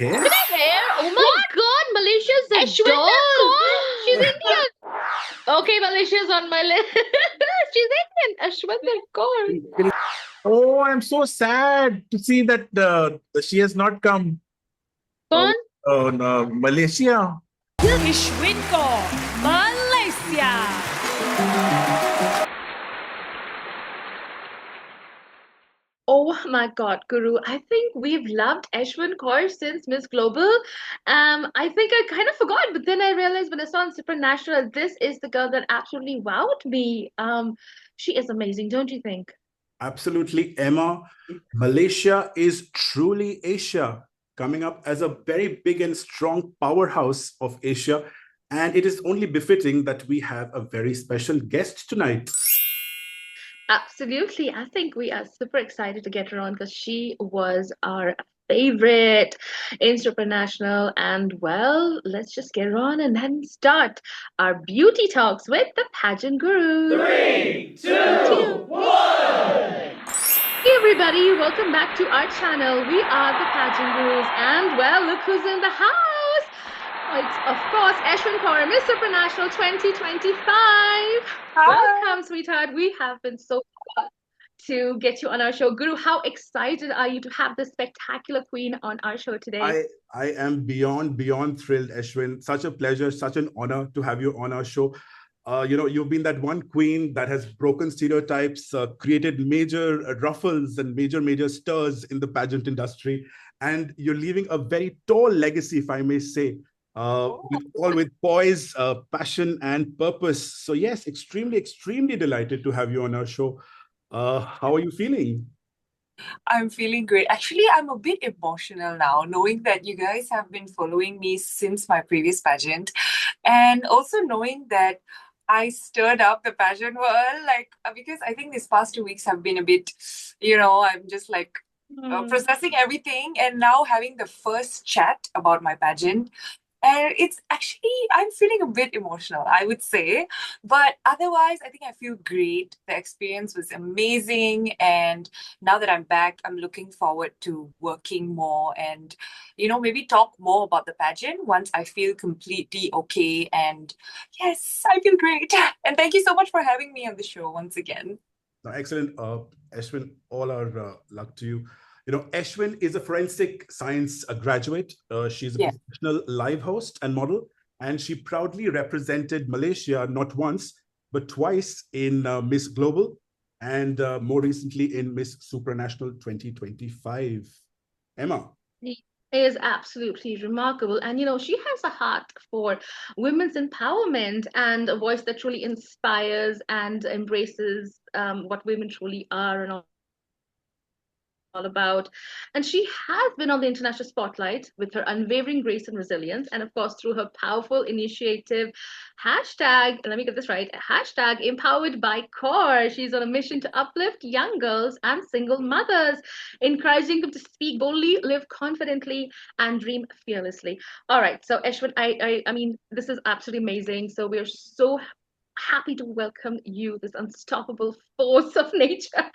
Hair? Hair? Oh my God, Malaysia's a Ashwin, doll. of course. She's Indian. Okay, Malaysia's on my list. She's Indian. Ashwin, of course. Oh, I'm so sad to see that she has not come. Oh, Gone? oh no, Malaysia. Ashwin Kaur, Malaysia. Oh my God, Guru. I think we've loved Ashwin Kaur since Miss Global. I think I kind of forgot, but then I realized when I saw on Supranational, this is the girl that absolutely wowed me. She is amazing, don't you think? Absolutely, Emma. Malaysia is truly Asia, coming up as a very big and strong powerhouse of Asia. And it is only befitting that we have a very special guest tonight. Absolutely. I think we are super excited to get her on because she was our favorite in Supranational. And well, let's just get her on and then start our beauty talks with the pageant guru. 3, 2, 1. Hey everybody, welcome back to our channel. We are the pageant gurus, and well, look who's in the house. It's of course Ashwin Kaur, Miss Supranational 2025. Welcome, sweetheart. We have been so proud to get you on our show. Guru, how excited are you to have this spectacular queen on our show today? I am beyond thrilled, Ashwin. Such a pleasure, such an honor to have you on our show. You've been that one queen that has broken stereotypes, created major ruffles and major stirs in the pageant industry, and you're leaving a very tall legacy, if I may say, with poise, passion, and purpose. So yes, extremely delighted to have you on our show. How are you feeling? I'm feeling great. Actually, I'm a bit emotional now, knowing that you guys have been following me since my previous pageant, and also knowing that I stirred up the pageant world, because I think these past 2 weeks have been a bit, I'm just like processing everything, and now having the first chat about my pageant. And it's actually, I'm feeling a bit emotional, I would say. But otherwise, I think I feel great. The experience was amazing. And now that I'm back, I'm looking forward to working more and, maybe talk more about the pageant once I feel completely okay. And yes, I feel great. And thank you so much for having me on the show once again. Excellent. Ashwin, all our luck to you. Ashwin is a forensic science graduate. She's a professional live host and model, and she proudly represented Malaysia not once, but twice in Miss Global and more recently in Miss Supranational 2025. Emma. She is absolutely remarkable. And she has a heart for women's empowerment and a voice that truly inspires and embraces what women truly are and all about. And she has been on the international spotlight with her unwavering grace and resilience, and of course, through her powerful initiative, hashtag, let me get this right, hashtag empowered by core. She's on a mission to uplift young girls and single mothers, encouraging them to speak boldly, live confidently, and dream fearlessly. All right, so Ashwin, I mean, this is absolutely amazing. So we are so happy to welcome you, this unstoppable force of nature.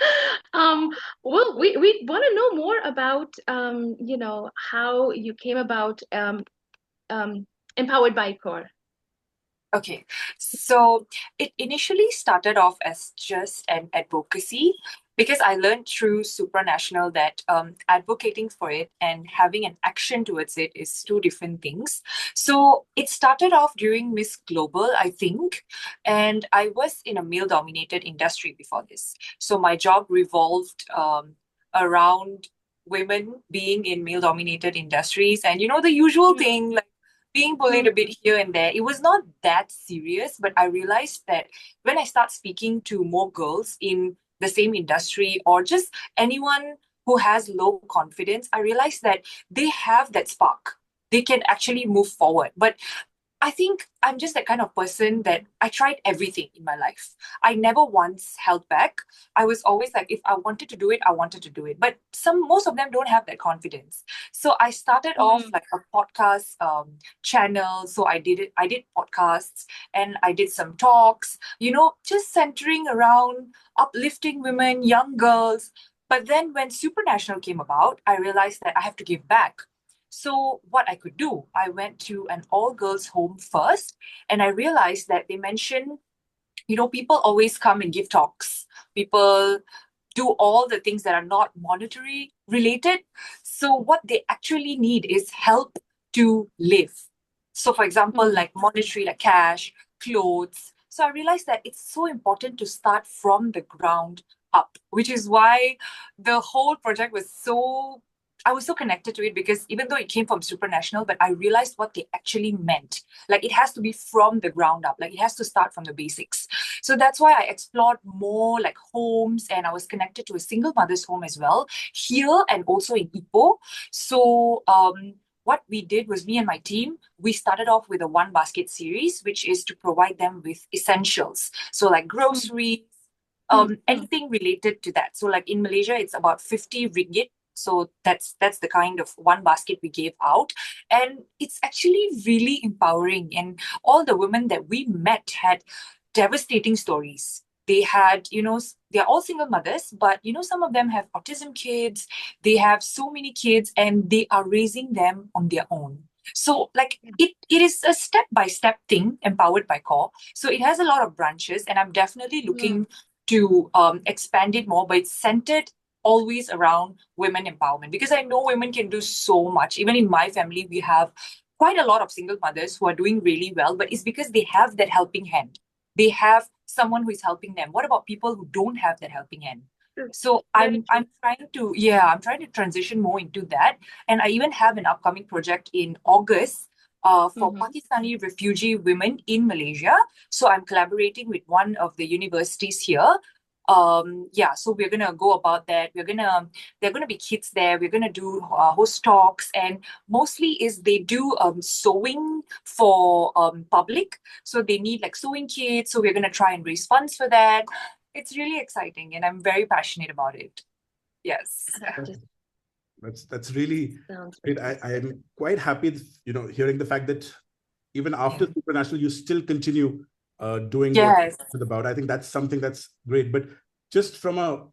Um, well, we want to know more about, how you came about Empowered by Core. Okay, so it initially started off as just an advocacy because I learned through Supranational that advocating for it and having an action towards it is two different things. So it started off during Miss Global, I think, and I was in a male-dominated industry before this. So my job revolved around women being in male-dominated industries, and the usual thing like being bullied a bit here and there. It was not that serious, but I realized that when I start speaking to more girls in the same industry or just anyone who has low confidence, I realized that they have that spark. They can actually move forward. But I think I'm just that kind of person that I tried everything in my life. I never once held back. I was always like, if I wanted to do it, I wanted to do it. But most of them don't have that confidence. So I started off like a podcast channel. So I did podcasts and I did some talks, just centering around uplifting women, young girls. But then when Supranational came about, I realized that I have to give back. So what I could do, I went to an all-girls home first, and I realized that they mentioned, people always come and give talks. People do all the things that are not monetary related. So what they actually need is help to live. So for example, like monetary, like cash, clothes. So I realized that it's so important to start from the ground up, which is why the whole project was I was so connected to it, because even though it came from Supranational, but I realized what they actually meant. Like, it has to be from the ground up. Like, it has to start from the basics. So that's why I explored more like homes, and I was connected to a single mother's home as well, here and also in Ipoh. So what we did was, me and my team, we started off with a one basket series, which is to provide them with essentials. So like groceries, anything related to that. So like in Malaysia, it's about 50 ringgit. So that's the kind of one basket we gave out. And it's actually really empowering. And all the women that we met had devastating stories. They had, they're all single mothers, but, some of them have autism kids. They have so many kids, and they are raising them on their own. So like it is a step-by-step thing, empowered by core. So it has a lot of branches, and I'm definitely looking to expand it more, but it's centered always around women empowerment, because I know women can do so much. Even in my family, we have quite a lot of single mothers who are doing really well, but it's because they have that helping hand. They have someone who is helping them. What about people who don't have that helping hand? So I'm trying to transition more into that. And I even have an upcoming project in August for Pakistani refugee women in Malaysia. So I'm collaborating with one of the universities here. So we're gonna go about that. There are gonna be kids there. We're gonna do host talks, and mostly is they do sewing for public. So they need like sewing kits. So we're gonna try and raise funds for that. It's really exciting, and I'm very passionate about it. Yes. That's really Sounds great. I am quite happy, hearing the fact that even after Supranational, you still continue doing what Yes. it's about. I think that's something that's great. But just from a,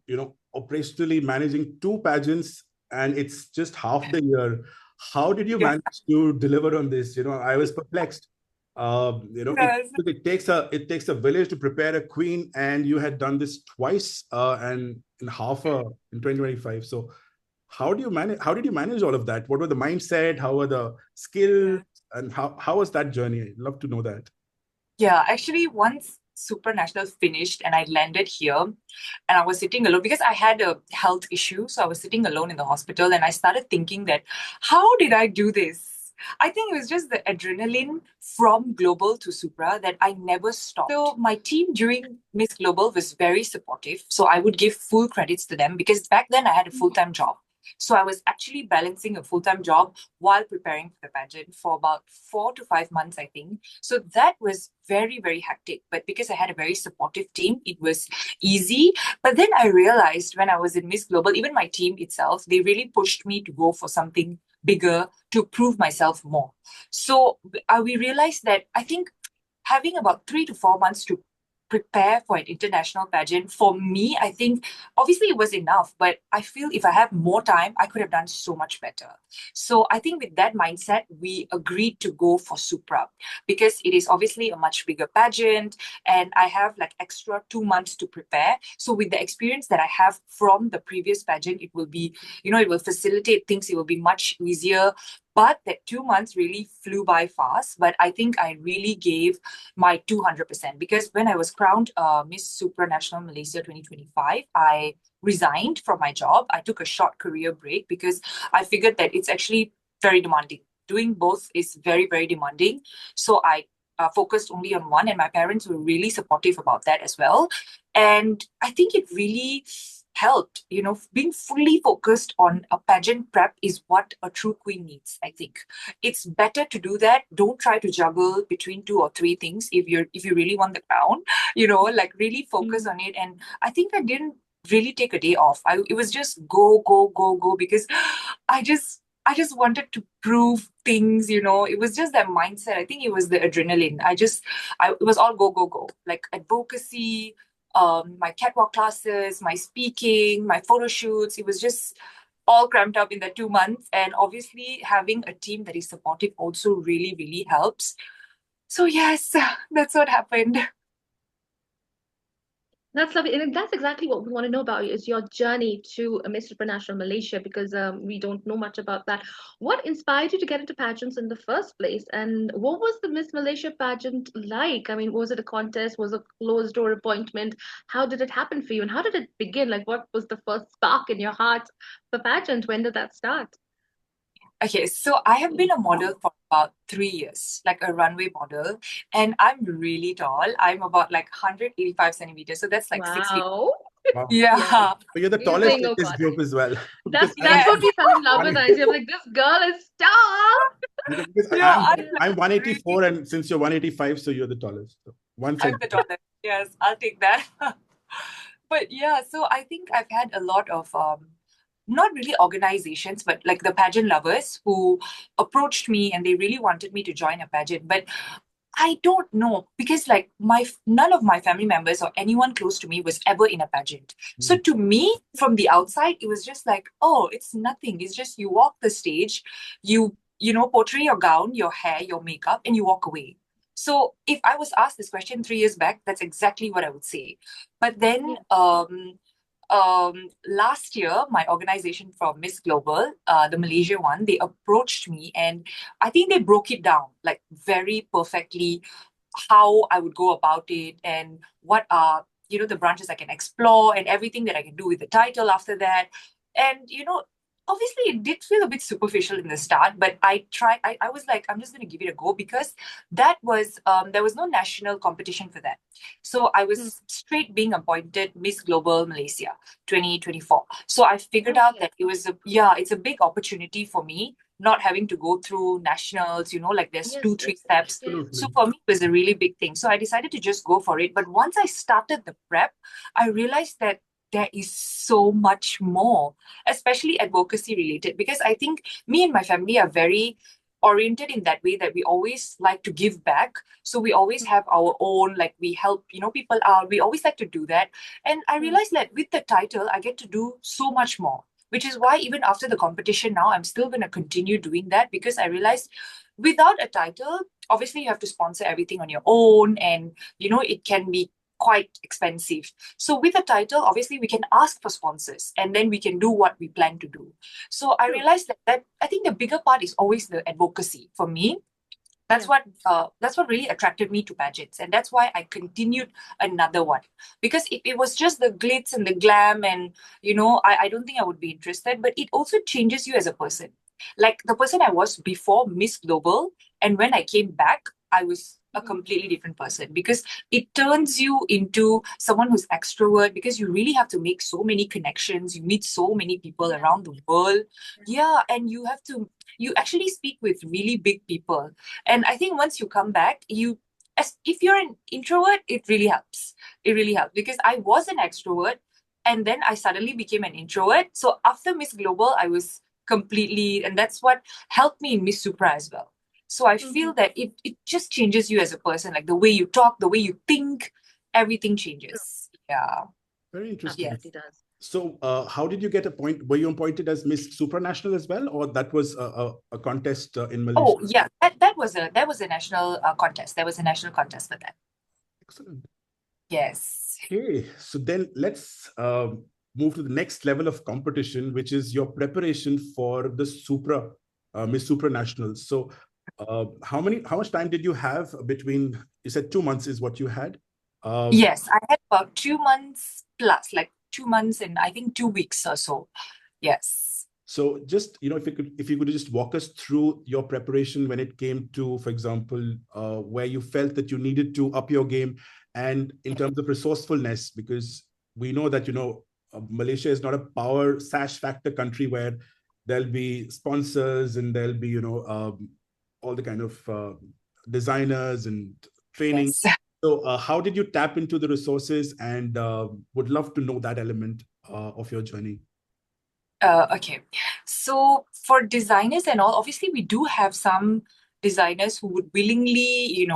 operationally managing two pageants, and it's just half the year, how did you Yeah. manage to deliver on this? I was perplexed. Yes. It takes a village to prepare a queen, and you had done this twice, and in 2025. So how did you manage all of that? What were the mindset? How were the skills? And how was that journey? I'd love to know that. Yeah, actually, once Supranational finished and I landed here, and I was sitting alone because I had a health issue. So I was sitting alone in the hospital, and I started thinking that, how did I do this? I think it was just the adrenaline from Global to Supra that I never stopped. So my team during Miss Global was very supportive. So I would give full credits to them, because back then I had a full-time job. So I was actually balancing a full-time job while preparing for the pageant for about 4 to 5 months, I think. So that was very, very hectic. But because I had a very supportive team, it was easy. But then I realized when I was in Miss Global, even my team itself, they really pushed me to go for something bigger, to prove myself more. So we realized that I think having about 3 to 4 months to prepare for an international pageant, for me, I think obviously it was enough, but I feel if I have more time, I could have done so much better. So I think with that mindset, we agreed to go for Supra, because it is obviously a much bigger pageant, and I have like extra 2 months to prepare. So with the experience that I have from the previous pageant, it will be, it will facilitate things. It will be much easier. But that 2 months really flew by fast. But I think I really gave my 200%, because when I was crowned Miss Supranational Malaysia 2025, I resigned from my job. I took a short career break because I figured that it's actually very demanding. Doing both is very, very demanding. So I focused only on one, and my parents were really supportive about that as well. And I think it really helped. Being fully focused on a pageant prep is what a true queen needs. I think it's better to do that. Don't try to juggle between 2 or 3 things if you really want the crown. Like really focus on it. And I think I didn't really take a day off. It was just go, go, go, go, because I just wanted to prove things. It was just that mindset. I think it was the adrenaline. It was all go, go, go, like advocacy, my catwalk classes, my speaking, my photo shoots. It was just all cramped up in the 2 months. And obviously having a team that is supportive also really, really helps. So yes, that's what happened. That's lovely. And that's exactly what we want to know about you is your journey to Miss Supranational Malaysia because we don't know much about that. What inspired you to get into pageants in the first place? And what was the Miss Malaysia pageant like? I mean, was it a contest? Was it a closed door appointment? How did it happen for you? And how did it begin? Like, what was the first spark in your heart for pageant? When did that start? Okay, so I have been a model for about 3 years, like a runway model, and I'm really tall. I'm about like 185 centimeters, so that's like 6 feet. Wow. Wow. Yes. Yeah, So you're the Amazing. tallest in Oh this God. group as well. That's Because I'm that's what yes, we fell in love with, one, Angie. I'm like, this girl is tall. because yeah, I'm really, 184, and since you're 185, so you're the tallest. So one I'm the centimeter. tallest. Yes, I'll take that. But yeah, so I think I've had a lot of not really organizations, but like the pageant lovers who approached me and they really wanted me to join a pageant. But I don't know because like none of my family members or anyone close to me was ever in a pageant. So Mm. to me, from the outside, it was just like, oh, it's nothing. It's just you walk the stage, portray your gown, your hair, your makeup, and you walk away. So if I was asked this question 3 years back, that's exactly what I would say. But then Yeah. last year, my organization from Miss Global, the Malaysia one, they approached me and I think they broke it down like very perfectly how I would go about it and what are, the branches I can explore and everything that I can do with the title after that. And, obviously it did feel a bit superficial in the start, but I was like, I'm just going to give it a go because there was no national competition for that. So I Mm. was straight being appointed Miss Global Malaysia 2024. So I figured out Okay. that it's a big opportunity for me not having to go through nationals, like there's Yes, two, three yes, steps. yes. So Absolutely. for me, it was a really big thing. So I decided to just go for it. But once I started the prep, I realized that there is so much more, especially advocacy related, because I think me and my family are very oriented in that way that we always like to give back. So we always have our own, like we help, people out. We always like to do that. And I Mm. realized that with the title, I get to do so much more, which is why even after the competition now, I'm still going to continue doing that because I realized without a title, obviously you have to sponsor everything on your own and, it can be quite expensive. So with a title, obviously we can ask for sponsors and then we can do what we plan to do. So I True. realized that I think the bigger part is always the advocacy for me. That's Yeah. what really attracted me to pageants, and that's why I continued another one. Because if it was just the glitz and the glam, and I don't think I would be interested. But it also changes you as a person. Like the person I was before Miss Global, and when I came back, I was a Mhm. completely different person because it turns you into someone who's extrovert because you really have to make so many connections. You meet so many people Yes. around the world. Yes. Yeah, and you actually speak with really big people. And I think once you come back, if you're an introvert, it really helps. It really helps because I was an extrovert and then I suddenly became an introvert. So after Miss Global, I was completely, and that's what helped me in Miss Supra as well. So I Mhm. feel that it just changes you as a person, like the way you talk, the way you think, everything True. changes. Yeah. Very interesting. Yes. Absolutely does. So, how did you get appointed? Were you appointed as Miss Supranational as well, or that was a contest in Malaysia? Oh, yeah. That was a national contest. There was a national contest for that. Excellent. Yes. Okay, so then let's move to the next level of competition, which is your preparation for the Miss Supranationals. So, how much time did you have between? You said 2 months is what you had. Yes, I had about 2 months plus, like 2 months and I think 2 weeks or so. Yes. So just, if you could just walk us through your preparation when it came to, for example, where you felt that you needed to up your game, and in terms of resourcefulness, because we know that, Malaysia is not a power sash factor country where there'll be sponsors and there'll be, all the kind of designers and training. Yes. So how did you tap into the resources, and would love to know that element of your journey. Okay. So for designers and all, obviously we do have some designers who would willingly,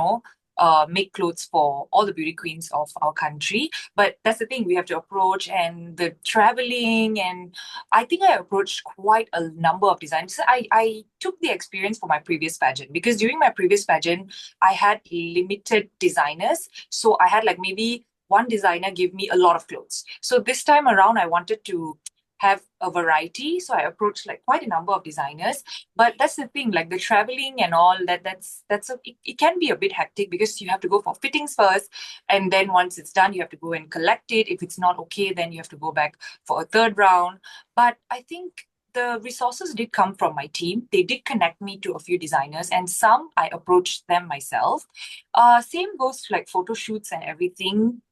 make clothes for all the beauty queens of our country. But that's the thing, we have to approach, and the traveling, and I think I approached quite a number of designers. I took the experience for my previous pageant, because during my previous pageant, I had limited designers. So I had like maybe one designer give me a lot of clothes. So this time around, I wanted to have a variety. So I approached like quite a number of designers. But that's the thing, like the traveling and all it can be a bit hectic, because you have to go for fittings first. And then once it's done, you have to go and collect it. If it's not okay, then you have to go back for a third round. But I think the resources did come from my team. They did connect me to a few designers, and some I approached them myself. Same goes to like photo shoots and everything.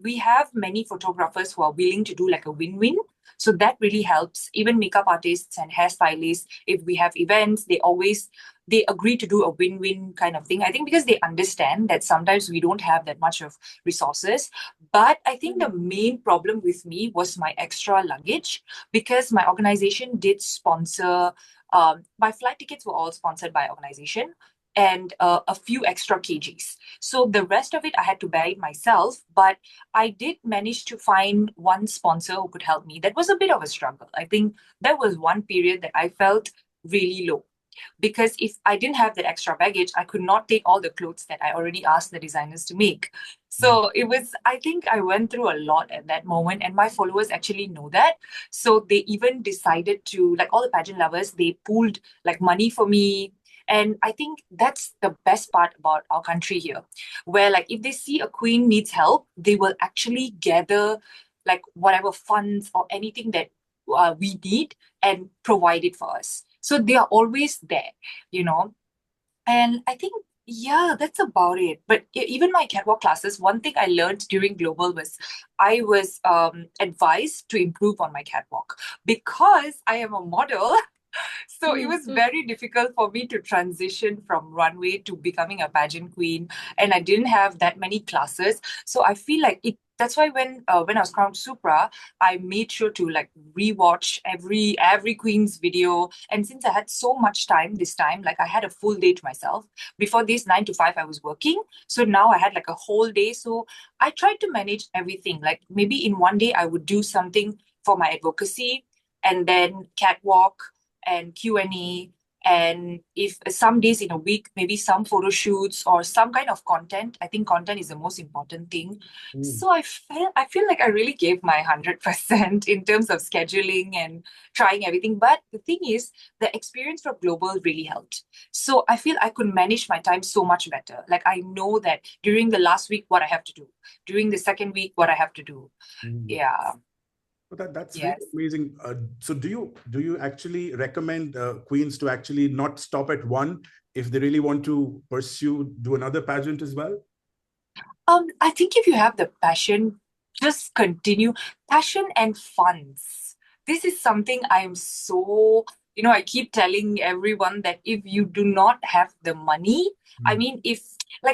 We have many photographers who are willing to do like a win-win. So that really helps. Even makeup artists and hairstylists, if we have events, they agree to do a win-win kind of thing. I think because they understand that sometimes we don't have that much of resources. But I think the main problem with me was my extra luggage, because my organization did sponsor, my flight tickets were all sponsored by organization, and a few extra kgs. So the rest of it, I had to bear it myself. But I did manage to find one sponsor who could help me. That was a bit of a struggle. I think there was one period that I felt really low, because if I didn't have that extra baggage, I could not take all the clothes that I already asked the designers to make. So I think I went through a lot at that moment, and my followers actually know that. So they even decided to, like all the pageant lovers, they pooled like money for me. And I think that's the best part about our country here, where like if they see a queen needs help, they will actually gather like whatever funds or anything that we need and provide it for us. So they are always there, you know. And I think, yeah, that's about it. But even my catwalk classes, one thing I learned during Global was I was advised to improve on my catwalk, because I am a model. So it was very difficult for me to transition from runway to becoming a pageant queen, and I didn't have that many classes. So I feel like that's why when I was crowned Supra, I made sure to like rewatch every queen's video. And since I had so much time this time, like I had a full day to myself. Before this 9 to 5 I was working, so now I had like a whole day. So I tried to manage everything. Like maybe in one day I would do something for my advocacy, and then catwalk and Q&A, and if some days in a week, maybe some photo shoots or some kind of content. I think content is the most important thing. So I feel like I really gave my 100% in terms of scheduling and trying everything. But the thing is, the experience from Global really helped. So I feel I could manage my time so much better. Like I know that during the last week what I have to do, during the second week what I have to do. Yeah. Well, that's Yes. really amazing. So do you actually recommend queens to actually not stop at one if they really want to do another pageant as well? I think if you have the passion, just continue. Passion and funds. This is something I'm so, I keep telling everyone that if you do not have the money, I mean,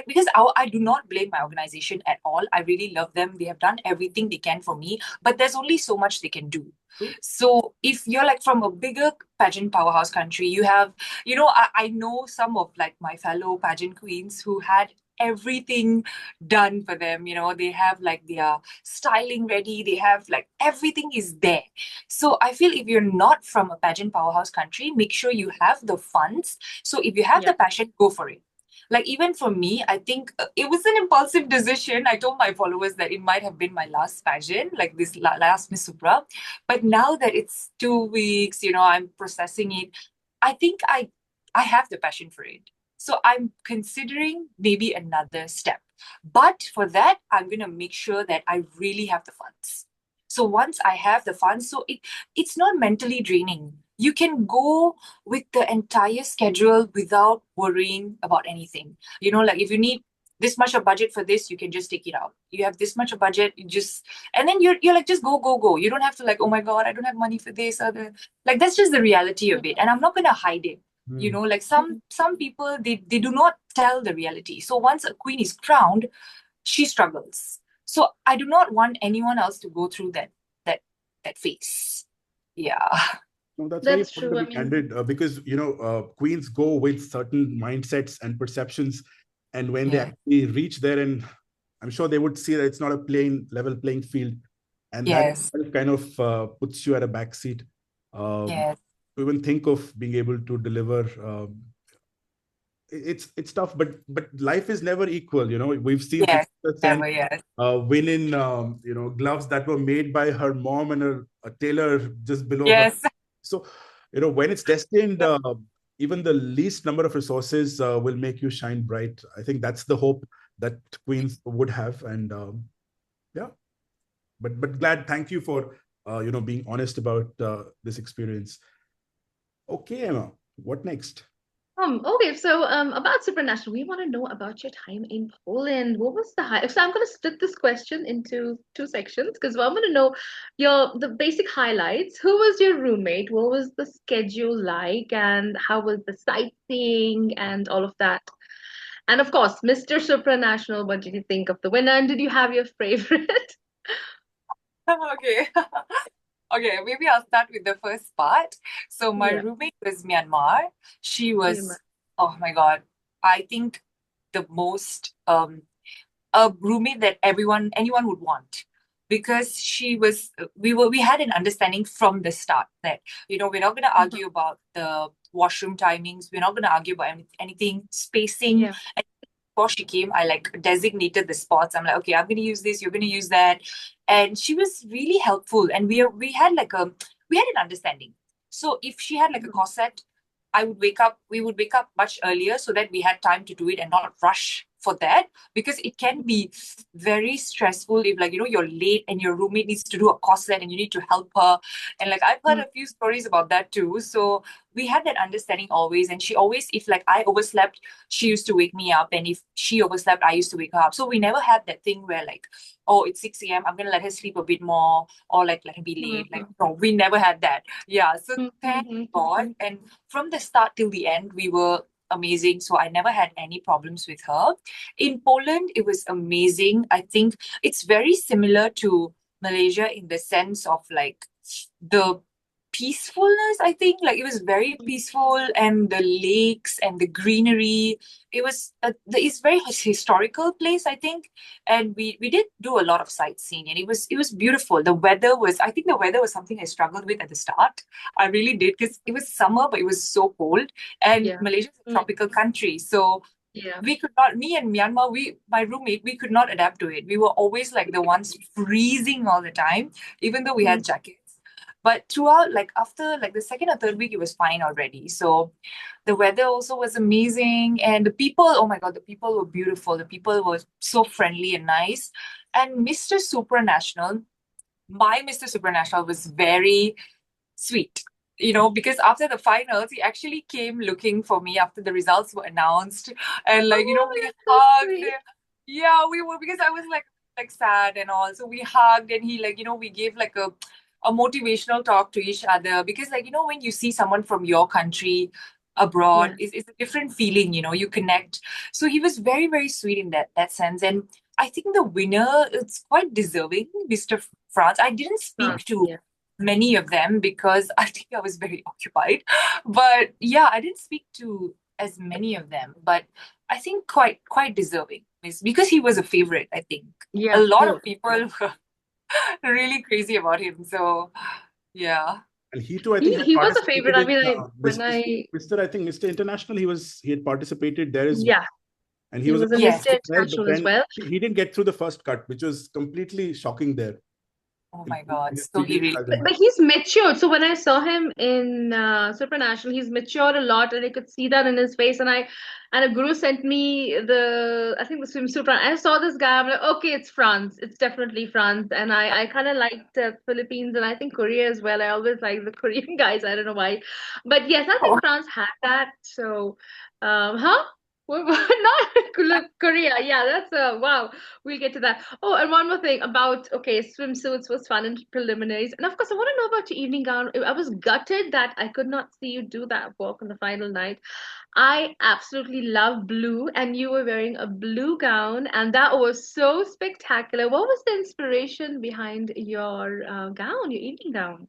because I do not blame my organization at all. I really love them. They have done everything they can for me, but there's only so much they can do. So if you're like from a bigger pageant powerhouse country, you have, I know some of like my fellow pageant queens who had everything done for them. They have like their styling ready, they have like everything is there. So I feel if you're not from a pageant powerhouse country, make sure you have the funds. So if you have the passion, go for it. Like even for me, I think it was an impulsive decision. I told my followers that it might have been my last pageant, like this last Miss Supra. But now that it's 2 weeks, I'm processing it, I think I have the passion for it. So I'm considering maybe another step. But for that, I'm going to make sure that I really have the funds. So once I have the funds, so it's not mentally draining. You can go with the entire schedule without worrying about anything. Like if you need this much of budget for this, you can just take it out. You have this much of budget, and then you're like, just go. You don't have to like, oh my God, I don't have money for this or that. Like, that's just the reality of it. And I'm not going to hide it. Like some people, they do not tell the reality. So once a queen is crowned, she struggles. So I do not want anyone else to go through that phase. Yeah. No, that's That's very true. important to be candid, because queens go with certain mindsets and perceptions, And when they actually reach there, and I'm sure they would see that it's not a level playing field. And that kind of puts you at a backseat. To even think of being able to deliver, it's tough, but life is never equal. We've seen win in gloves that were made by her mom and a tailor just below her. So when it's destined, even the least number of resources will make you shine bright. I think that's the hope that queens would have. And but glad. Thank you for being honest about this experience. Okay, Emma, what next? Okay, so about Supranational, we want to know about your time in Poland. What was the high? So I'm going to split this question into two sections because I want to know the basic highlights. Who was your roommate? What was the schedule like, and how was the sightseeing and all of that? And of course, Mr. Supranational, what did you think of the winner? And did you have your favorite? Okay. Okay, maybe I'll start with the first part. So my roommate was Myanmar. She was, oh my God, I think the most a roommate that anyone would want, because we had an understanding from the start that we're not going to argue about the washroom timings. We're not going to argue about anything, spacing. And before she came, I designated the spots. I'm like, okay, I'm going to use this, you're going to use that. And she was really helpful. And we had an understanding. So if she had a corset, we would wake up much earlier so that we had time to do it and not rush for that, because it can be very stressful if you're late and your roommate needs to do a corset and you need to help her. And I've heard a few stories about that too. So we had that understanding always. And she always, if I overslept, she used to wake me up. And if she overslept, I used to wake her up. So we never had that thing where oh, it's 6 a.m. I'm going to let her sleep a bit more, or let her be late. No, we never had that. Yeah. So thank God. And from the start till the end, we were amazing. So I never had any problems with her. In Poland, it was amazing. I think it's very similar to Malaysia in the sense of the peacefulness. I think it was very peaceful, and the lakes and the greenery. It's very historical place, I think, and we did do a lot of sightseeing, and it was beautiful. I think the weather was something I struggled with at the start. I really did, because it was summer, but it was so cold, and Malaysia is a tropical country, so we could not. Me and Myanmar, my roommate, we could not adapt to it. We were always the ones freezing all the time, even though we had jackets. But throughout, after the second or third week, it was fine already. So the weather also was amazing. And the people, oh my God, the people were beautiful. The people were so friendly and nice. And my Mr. Supranational was very sweet, because after the finals, he actually came looking for me after the results were announced. And we hugged. Yeah, we were, because I was sad and all. So we hugged, and he we gave a motivational talk to each other, because when you see someone from your country abroad, it's a different feeling, you connect. So he was very, very sweet in that sense. And I think the winner is quite deserving, Mr. France. I didn't speak to many of them because I think I was very occupied, but I didn't speak to as many of them, but I think quite deserving, because he was a favorite. I think a lot of people were really crazy about him. So and he too, I think, he was a favorite. I mean, Mr. International, he had participated there as well. And he was a Mr. International as well. He didn't get through the first cut, which was completely shocking there. Oh my God. So he really... But he's matured. So when I saw him in Supranational, he's matured a lot, and I could see that in his face. And a guru sent me the swimsuit. I saw this guy. I'm like, okay, it's France. It's definitely France. And I kind of liked Philippines, and I think Korea as well. I always like the Korean guys. I don't know why. But yes, I think France had that. So, not Korea. Yeah, that's wow. We'll get to that. Oh, and one more thing about swimsuits was fun in preliminaries, and of course, I want to know about your evening gown. I was gutted that I could not see you do that walk on the final night. I absolutely love blue, and you were wearing a blue gown, and that was so spectacular. What was the inspiration behind your gown, your evening gown?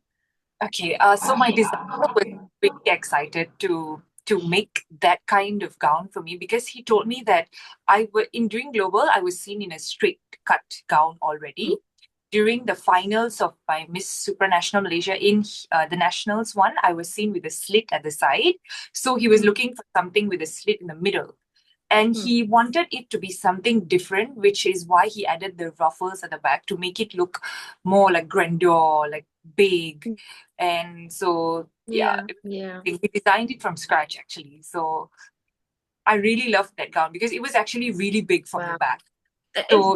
Okay, so my designer was really excited to to make that kind of gown for me, because he told me that in doing global, I was seen in a straight cut gown already. During the finals of my Miss Supranational Malaysia, in the nationals one, I was seen with a slit at the side. So he was looking for something with a slit in the middle. And he wanted it to be something different, which is why he added the ruffles at the back to make it look more like grandeur, like big. And so, Yeah. we designed it from scratch, actually. So I really loved that gown because it was actually really big from the back. So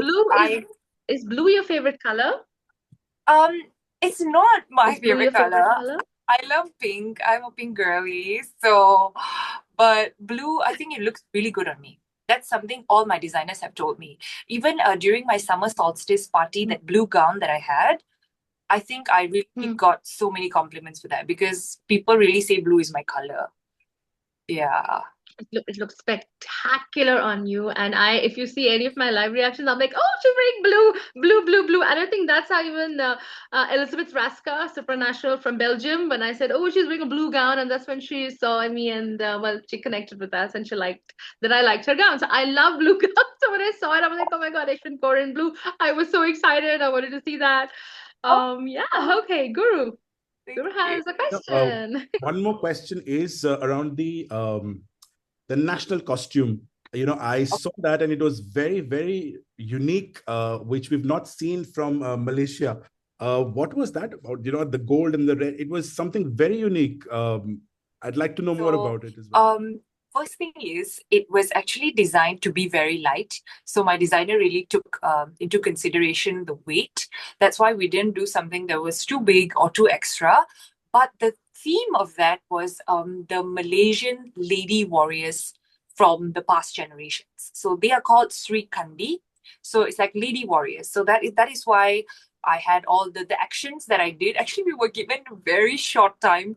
is blue your favorite color? It's not my Is blue favorite your favorite color. color? I love pink. I'm a pink girly. So, but blue, I think it looks really good on me. That's something all my designers have told me. Even during my summer solstice party, that blue gown that I had, I think I really got so many compliments for that because people really say blue is my color. Yeah. It looks spectacular on you. And if you see any of my live reactions, I'm like, oh, she's wearing blue, blue, blue, blue. I don't think that's how even Elizabeth Raska, Supranational from Belgium, when I said, oh, she's wearing a blue gown, and that's when she saw me, and well, she connected with us, and she liked that I liked her gown. So I love blue gowns. So when I saw it, I was like, oh my God, Ashwin Kaur in blue. I was so excited. I wanted to see that. Yeah, okay, Guru. Guru has a question. One more question is around the national costume. I saw that and it was very, very unique, which we've not seen from Malaysia. What was that about? The gold and the red. It was something very unique. I'd like to know more about it as well. First thing is, it was actually designed to be very light. So my designer really took into consideration the weight. That's why we didn't do something that was too big or too extra. But the theme of that was the Malaysian lady warriors from the past generations. So they are called Sri Kandi. So it's like lady warriors. So that is why I had all the actions that I did. Actually, we were given a very short time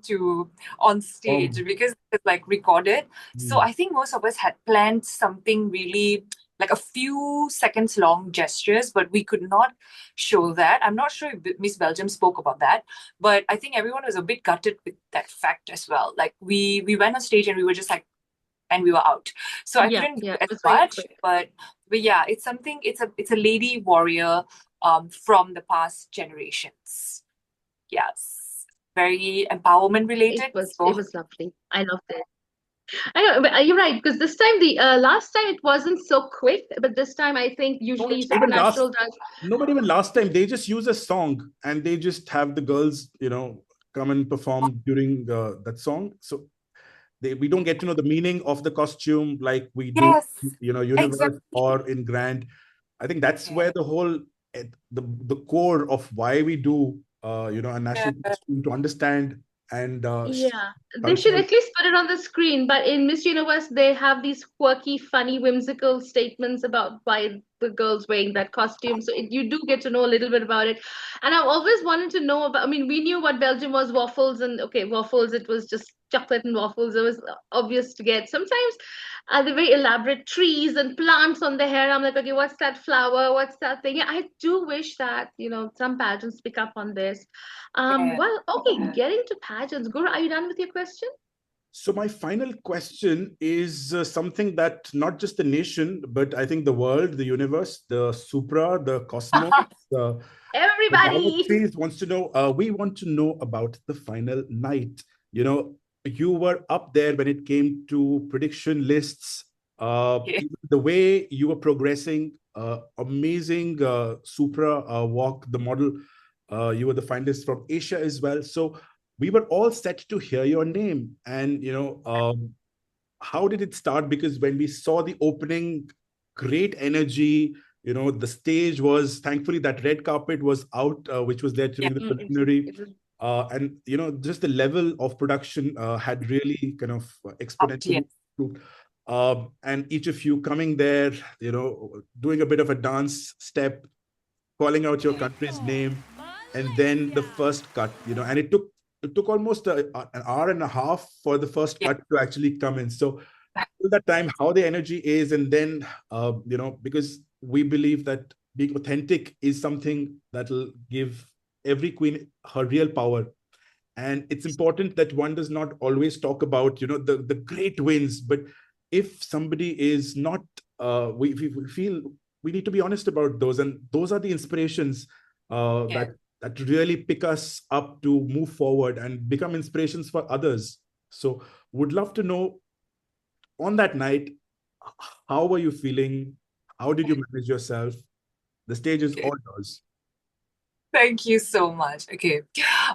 on stage because it's like recorded. So I think most of us had planned something really like a few seconds long gestures, but we could not show that. I'm not sure if Miss Belgium spoke about that, but I think everyone was a bit gutted with that fact as well. Like we went on stage and we were just like, and we were out. So I couldn't do as much, but yeah, it's something. It's a lady warrior from the past generations. Yes, very empowerment related. It was lovely. I loved it. I know, but you're right, because this time the last time it wasn't so quick, but this time I think usually Supernatural does. No, but even last time they just use a song and they just have the girls, come and perform during that song. So we don't get to know the meaning of the costume like we do, Universe or in Grand. I think that's where the whole the core of why we do a national costume, to understand. And they should at least put it on the screen. But in Miss Universe, they have these quirky, funny, whimsical statements about why the girls wearing that costume. So you do get to know a little bit about it. And I've always wanted to know about. I mean, we knew what Belgium was, waffles, and waffles. It was just chocolate and waffles. It was obvious to get. Sometimes the very elaborate trees and plants on the hair. I'm like, okay, what's that flower? What's that thing? Yeah, I do wish that some pageants pick up on this. Well, okay, getting to pageants. Guru, are you done with your question? So my final question is something that not just the nation, but I think the world, the universe, the supra, the cosmos, everybody wants to know. We want to know about the final night. You were up there when it came to prediction lists. The way you were progressing, amazing supra walk, the model. You were the finalist from Asia as well. So we were all set to hear your name. And, how did it start? Because when we saw the opening, great energy, the stage was, thankfully, that red carpet was out, which was there during the preliminary. And, just the level of production had really kind of exponentially improved. And each of you coming there, doing a bit of a dance step, calling out your country's name, and then the first cut, and it took almost an hour and a half for the first cut to actually come in. So till that time, how the energy is, and then because we believe that being authentic is something that will give every queen her real power. And it's important that one does not always talk about, the great wins, but if somebody is not, we feel we need to be honest about those, and those are the inspirations Yeah. that really pick us up to move forward and become inspirations for others. So would love to know, on that night, how were you feeling? How did you manage yourself? The stage is Okay. all yours. Thank you so much. Okay.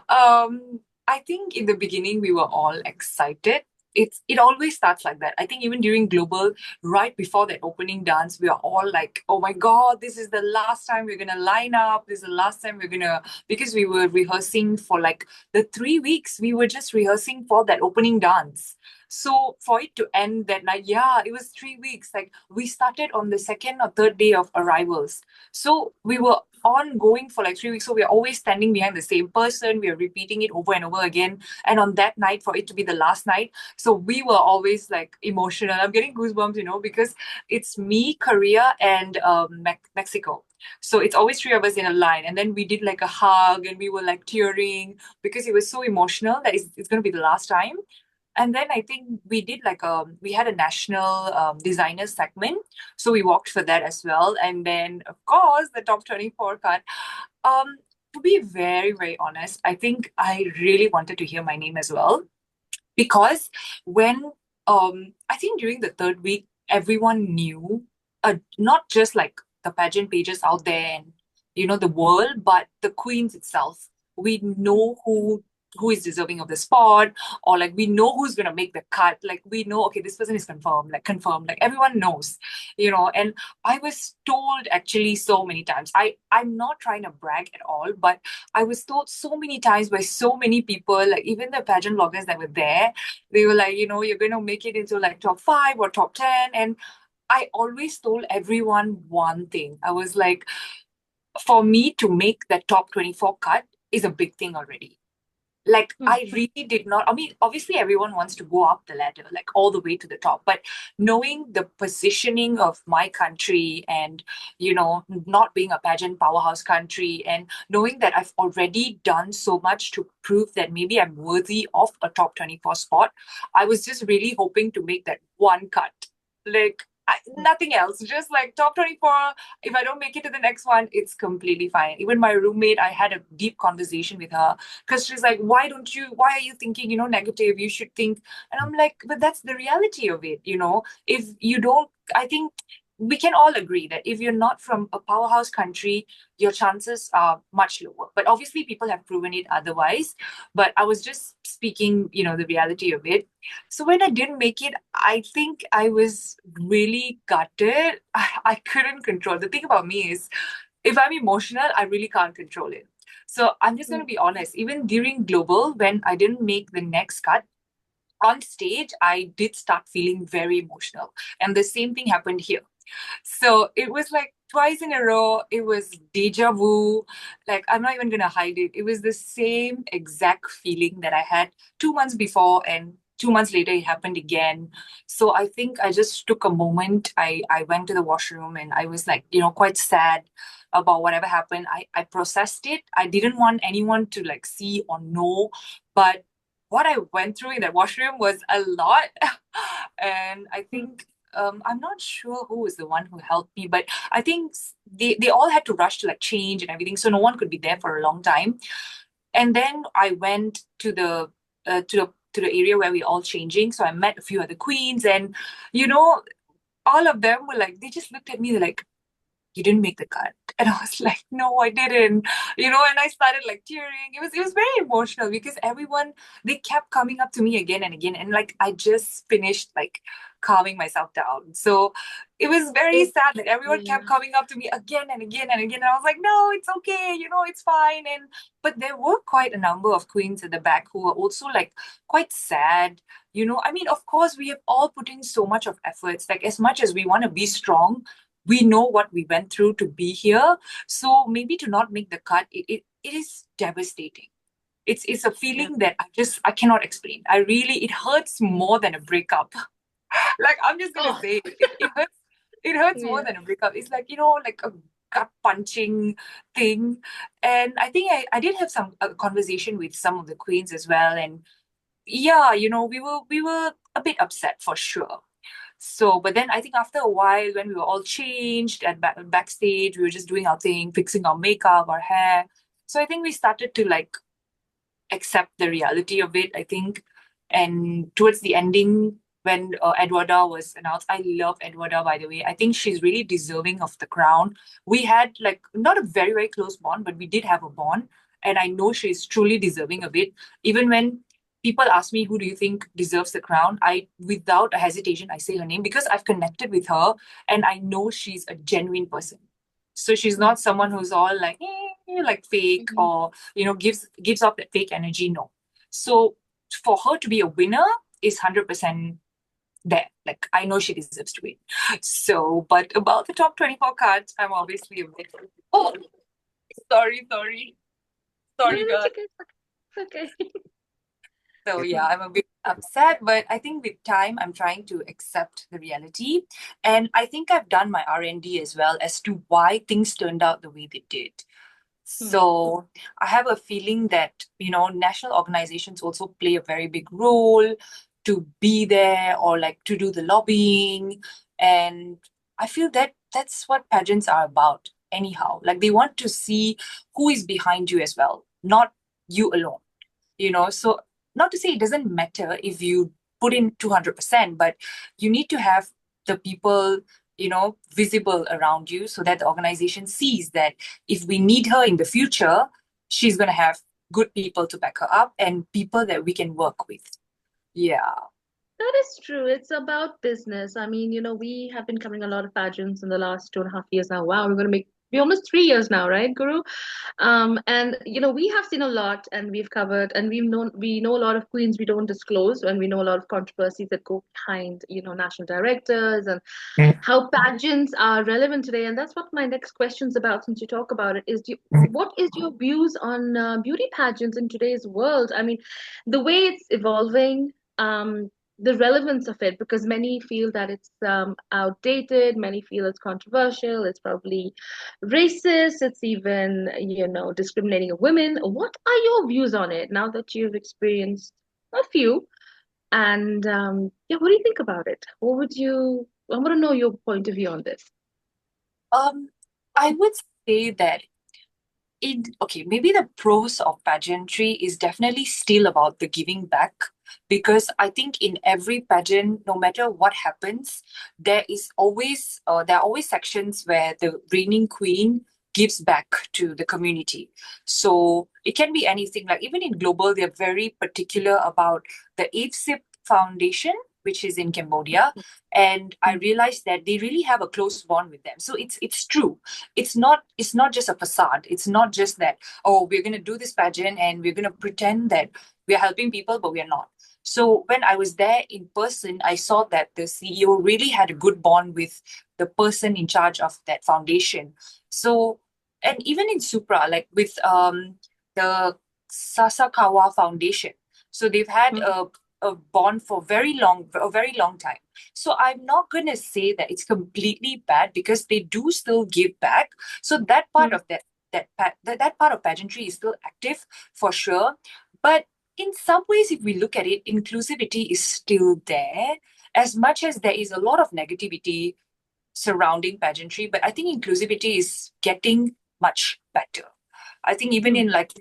I think in the beginning we were all excited. It always starts like that. I think even during Global, right before that opening dance, we are all like, oh my God, this is the last time we're gonna line up. This is the last time we're gonna, because we were rehearsing for like the 3 weeks, we were just rehearsing for that opening dance. So for it to end that night, yeah, it was 3 weeks. Like we started on the second or third day of arrivals. So we were ongoing for like 3 weeks. So we are always standing behind the same person. We are repeating it over and over again. And on that night, for it to be the last night, so we were always like emotional. I'm getting goosebumps, because it's me, Korea, and Mexico. So it's always three of us in a line. And then we did like a hug and we were like tearing because it was so emotional that it's going to be the last time. And then I think we did like we had a national designer segment. So we walked for that as well. And then, of course, the top 24 card. Um, to be very, very honest, I think I really wanted to hear my name as well. Because when, I think during the third week, everyone knew, not just like the pageant pages out there and, the world, but the queens itself. We know who is deserving of the spot, or like we know who's gonna make the cut. Like we know, okay, this person is confirmed, like everyone knows, and I was told actually so many times. I'm not trying to brag at all, but I was told so many times by so many people, like even the pageant bloggers that were there, they were like, you're gonna make it into like top 5 or top 10. And I always told everyone one thing. I was like, for me to make that top 24 cut is a big thing already. Like I really did not, I mean, obviously everyone wants to go up the ladder, like all the way to the top, but knowing the positioning of my country and, not being a pageant powerhouse country, and knowing that I've already done so much to prove that maybe I'm worthy of a top 24 spot, I was just really hoping to make that one cut. Like nothing else, just like top 24. If I don't make it to the next one, it's completely fine. Even my roommate, I had a deep conversation with her because she's like, why are you thinking, negative? You should think. And I'm like, but that's the reality of it. If you don't, I think we can all agree that if you're not from a powerhouse country, your chances are much lower. But obviously people have proven it otherwise. But I was just speaking, the reality of it. So when I didn't make it, I think I was really gutted. I couldn't control. The thing about me is, if I'm emotional, I really can't control it. So I'm just going to be honest. Even during Global, when I didn't make the next cut, on stage, I did start feeling very emotional. And the same thing happened here. So it was like twice in a row, it was deja vu. Like, I'm not even going to hide it. It was the same exact feeling that I had 2 months before, and 2 months later, it happened again. So I think I just took a moment. I went to the washroom and I was like, quite sad about whatever happened. I processed it. I didn't want anyone to like see or know, but what I went through in that washroom was a lot. And I think I'm not sure who was the one who helped me, but I think they all had to rush to like change and everything, so no one could be there for a long time. And then I went to the area where we all changing. So I met a few other queens, and all of them were like, they just looked at me, they're like, you didn't make the cut. And I was like, no, I didn't. And I started like tearing. It was very emotional because everyone, they kept coming up to me again and again. And like I just finished like calming myself down. So it was very sad that everyone kept coming up to me again and again and again. And I was like, no, it's okay, it's fine. But there were quite a number of queens at the back who were also like quite sad. I mean, of course, we have all put in so much of efforts. Like as much as we want to be strong, we know what we went through to be here. So maybe to not make the cut, it is devastating. It's a feeling that I cannot explain. It hurts more than a breakup. Like I'm just gonna say it hurts more than a breakup. It's like, like a gut punching thing. And I think I did have a conversation with some of the queens as well. And yeah, we were a bit upset for sure. So, but then I think after a while, when we were all changed at backstage, we were just doing our thing, fixing our makeup, our hair. So I think we started to like accept the reality of it, I think. And towards the ending, when Edwarda was announced, I love Edwarda, by the way. I think she's really deserving of the crown. We had like not a very, very close bond, but we did have a bond. And I know she's truly deserving of it. Even when people ask me, who do you think deserves the crown? Without a hesitation, I say her name because I've connected with her and I know she's a genuine person. So she's not someone who's all like fake or gives off that fake energy. No. So for her to be a winner is 100% there. Like I know she deserves to win. So, but about the top 24 cards, I'm obviously a bit. Oh, sorry, No, guys. it's okay. So yeah, I'm a bit upset, but I think with time, I'm trying to accept the reality. And I think I've done my R&D as well as to why things turned out the way they did. So I have a feeling that, national organizations also play a very big role to be there or like to do the lobbying. And I feel that that's what pageants are about anyhow. Like they want to see who is behind you as well, not you alone. So not to say it doesn't matter if you put in 200%, but you need to have the people visible around you so that the organization sees that if we need her in the future, she's going to have good people to back her up and people that we can work with. Yeah. That is true. It's about business. I mean, we have been covering a lot of pageants in the last 2.5 years now. Wow, we're almost 3 years now, right, Guru? And we have seen a lot, and we've covered, and we know a lot of queens we don't disclose, and we know a lot of controversies that go behind, national directors and how pageants are relevant today. And that's what my next question's about, since you talk about it, is what is your views on beauty pageants in today's world? I mean, the way it's evolving. The relevance of it, because many feel that it's outdated, many feel it's controversial, it's probably racist, it's even discriminating of women. What are your views on it now that you've experienced a few? And yeah, what do you think about it? I want to know your point of view on this. I would say that maybe the pros of pageantry is definitely still about the giving back, because I think in every pageant, no matter what happens, there are always sections where the reigning queen gives back to the community. So it can be anything. Like even in global, they're very particular about the AFSIP Foundation, which is in Cambodia. And I realized that they really have a close bond with them. So it's true. It's not just a facade. It's not just that, oh, we're gonna do this pageant and we're gonna pretend that we're helping people, but we're not. So when I was there in person, I saw that the CEO really had a good bond with the person in charge of that foundation. So, and even in Supra, like with the Sasakawa Foundation, so they've had a bond for a very long time. So I'm not going to say that it's completely bad, because they do still give back. So that part of that part of pageantry is still active for sure. But in some ways, if we look at it, inclusivity is still there, as much as there is a lot of negativity surrounding pageantry. But I think inclusivity is getting much better. I think even in like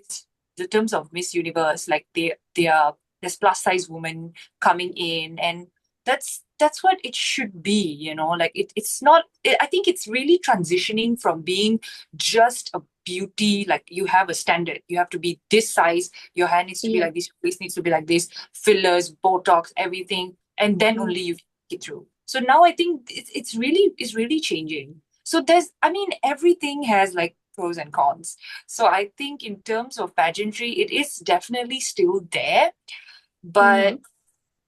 the terms of Miss Universe, like there's plus size women coming in, and that's what it should be. Like it's not. I think it's really transitioning from being just a beauty, like you have a standard, you have to be this size, your hair needs to be like this, your face needs to be like this, fillers, Botox, everything, and then only you get through. So now I think it's really changing. So everything has like pros and cons. So I think in terms of pageantry, it is definitely still there, but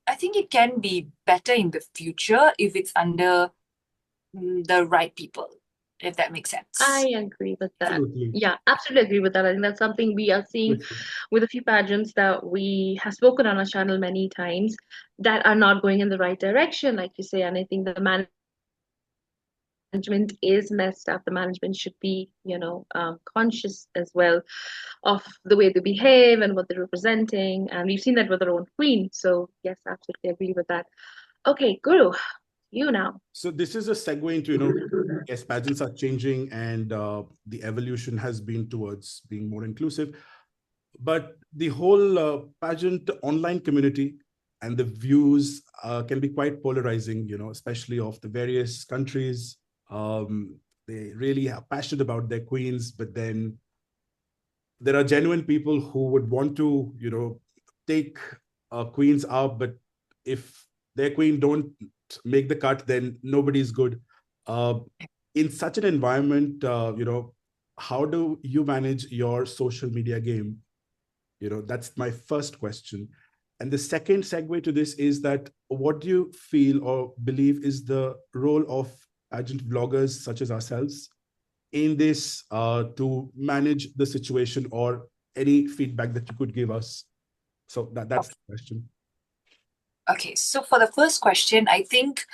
I think it can be better in the future if it's under the right people, if that makes sense. I agree with that. Absolutely. Yeah, absolutely agree with that. I think that's something we are seeing with a few pageants that we have spoken on our channel many times that are not going in the right direction, like you say. And I think the management management is messed up. The management should be, conscious as well of the way they behave and what they're representing. And we've seen that with our own queen. So yes, absolutely agree with that. Okay, Guru, you now. So this is a segue into, yes, pageants are changing and the evolution has been towards being more inclusive. But the whole pageant online community and the views can be quite polarizing, especially of the various countries. They really are passionate about their queens, but then there are genuine people who would want to, take queens up, but if their queen don't make the cut, then nobody's good. In such an environment, how do you manage your social media game? That's my first question. And the second segue to this is that what do you feel or believe is the role of pageant vloggers such as ourselves in this to manage the situation, or any feedback that you could give us? So that's the question. Okay, so for the first question, I think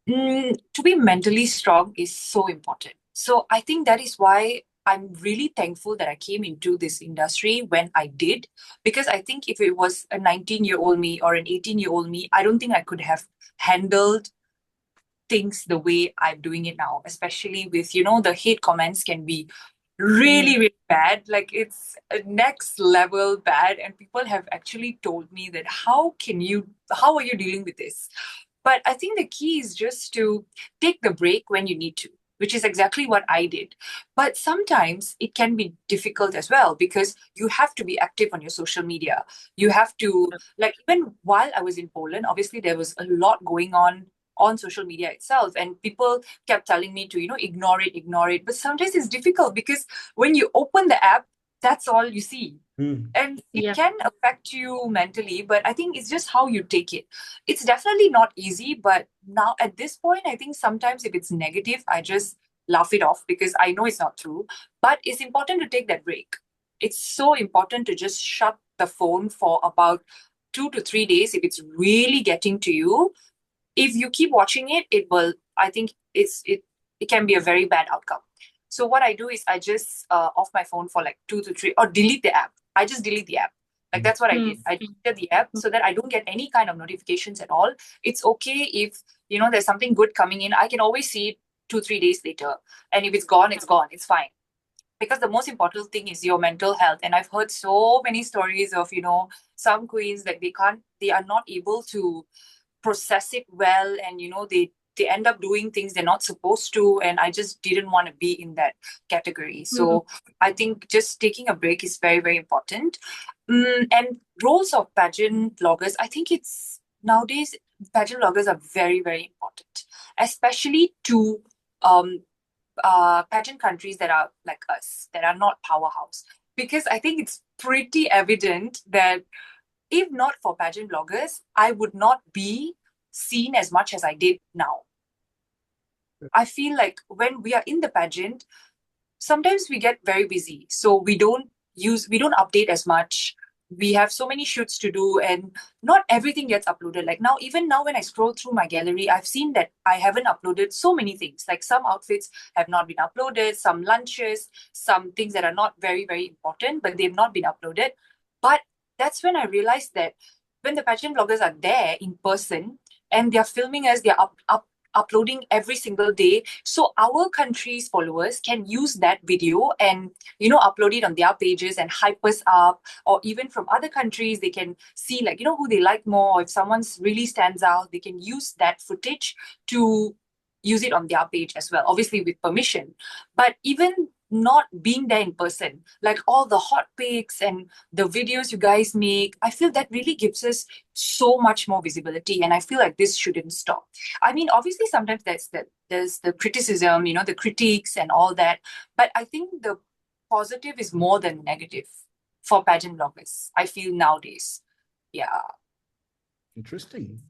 to be mentally strong is so important. So I think that is why I'm really thankful that I came into this industry when I did, because I think if it was a 19-year-old me or an 18-year-old me, I don't think I could have handled things the way I'm doing it now, especially with, the hate comments can be really, really bad. Like it's a next level bad. And people have actually told me that how are you dealing with this? But I think the key is just to take the break when you need to, which is exactly what I did. But sometimes it can be difficult as well, because you have to be active on your social media. You have to, like, even while I was in Poland, obviously there was a lot going on social media itself, and people kept telling me to ignore it, but sometimes it's difficult because when you open the app, that's all you see. And it can affect you mentally, but I think it's just how you take it. It's definitely not easy, but now at this point, I think sometimes if it's negative, I just laugh it off because I know it's not true. But it's important to take that break. It's so important to just shut the phone for about 2 to 3 days if it's really getting to you. If you keep watching it, I think it can be a very bad outcome. So what I do is I just off my phone for like 2 to 3, or delete the app. I just delete the app. Like that's what I did. I deleted the app so that I don't get any kind of notifications at all. It's okay if, there's something good coming in. I can always see it 2-3 days later. And if it's gone, it's gone. It's fine. Because the most important thing is your mental health. And I've heard so many stories of, some queens that they are not able to process it well, and they end up doing things they're not supposed to, and I just didn't want to be in that category. So I think just taking a break is very, very important. And roles of pageant bloggers, I think it's nowadays pageant bloggers are very, very important, especially to pageant countries that are like us, that are not powerhouse, because I think it's pretty evident that if not for pageant bloggers, I would not be seen as much as I did now. I feel like when we are in the pageant, sometimes we get very busy. So we don't update as much. We have so many shoots to do, and not everything gets uploaded. Like even now when I scroll through my gallery, I've seen that I haven't uploaded so many things. Like some outfits have not been uploaded, some lunches, some things that are not very, very important, but they've not been uploaded. But that's when I realized that when the pageant bloggers are there in person and they're filming us, they're uploading every single day. So our country's followers can use that video and, upload it on their pages and hype us up. Or even from other countries, they can see who they like more. Or if someone's really stands out, they can use that footage to use it on their page as well, obviously with permission. But even not being there in person, like all the hot pics and the videos you guys make, I feel that really gives us so much more visibility, and I feel like this shouldn't stop. I mean, obviously sometimes there's the criticism, the critiques and all that, but I think the positive is more than negative for pageant bloggers, I feel nowadays. Yeah. Interesting.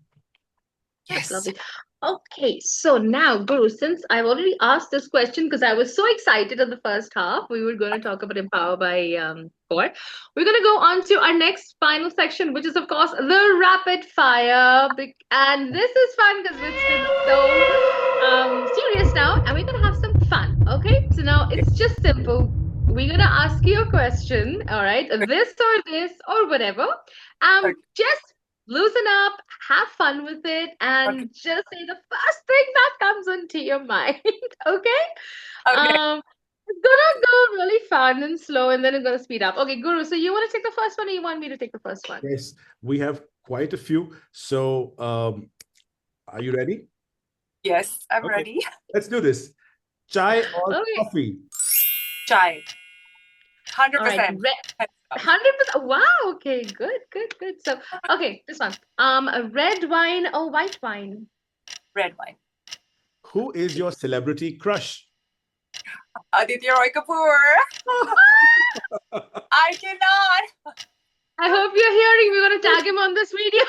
Yes. That's lovely. Okay, so now, Guru, since I've already asked this question because I was so excited in the first half, we were going to talk about Empower by Core. We're going to go on to our next final section, which is, of course, the rapid fire. And this is fun because it's been so serious now, and we're gonna have some fun. Okay, so now it's just simple. We're gonna ask you a question, all right? This or whatever. Okay. Just loosen up, have fun with it, and just say the first thing that comes into your mind. Okay? Okay. It's gonna go really fun and slow, and then it's gonna speed up. Okay, Guru, so you want to take the first one, or you want me to take the first one? Yes, we have quite a few. So, are you ready? Yes, I'm Okay. ready. Let's do this. Chai or Okay. coffee? Chai. All right, 100%. 100%. Wow, okay, good. So, okay, this one. A red wine or white wine? Red wine. Who is your celebrity crush? Aditya Roy Kapoor. I cannot. I hope you're hearing. We're gonna tag him on this video.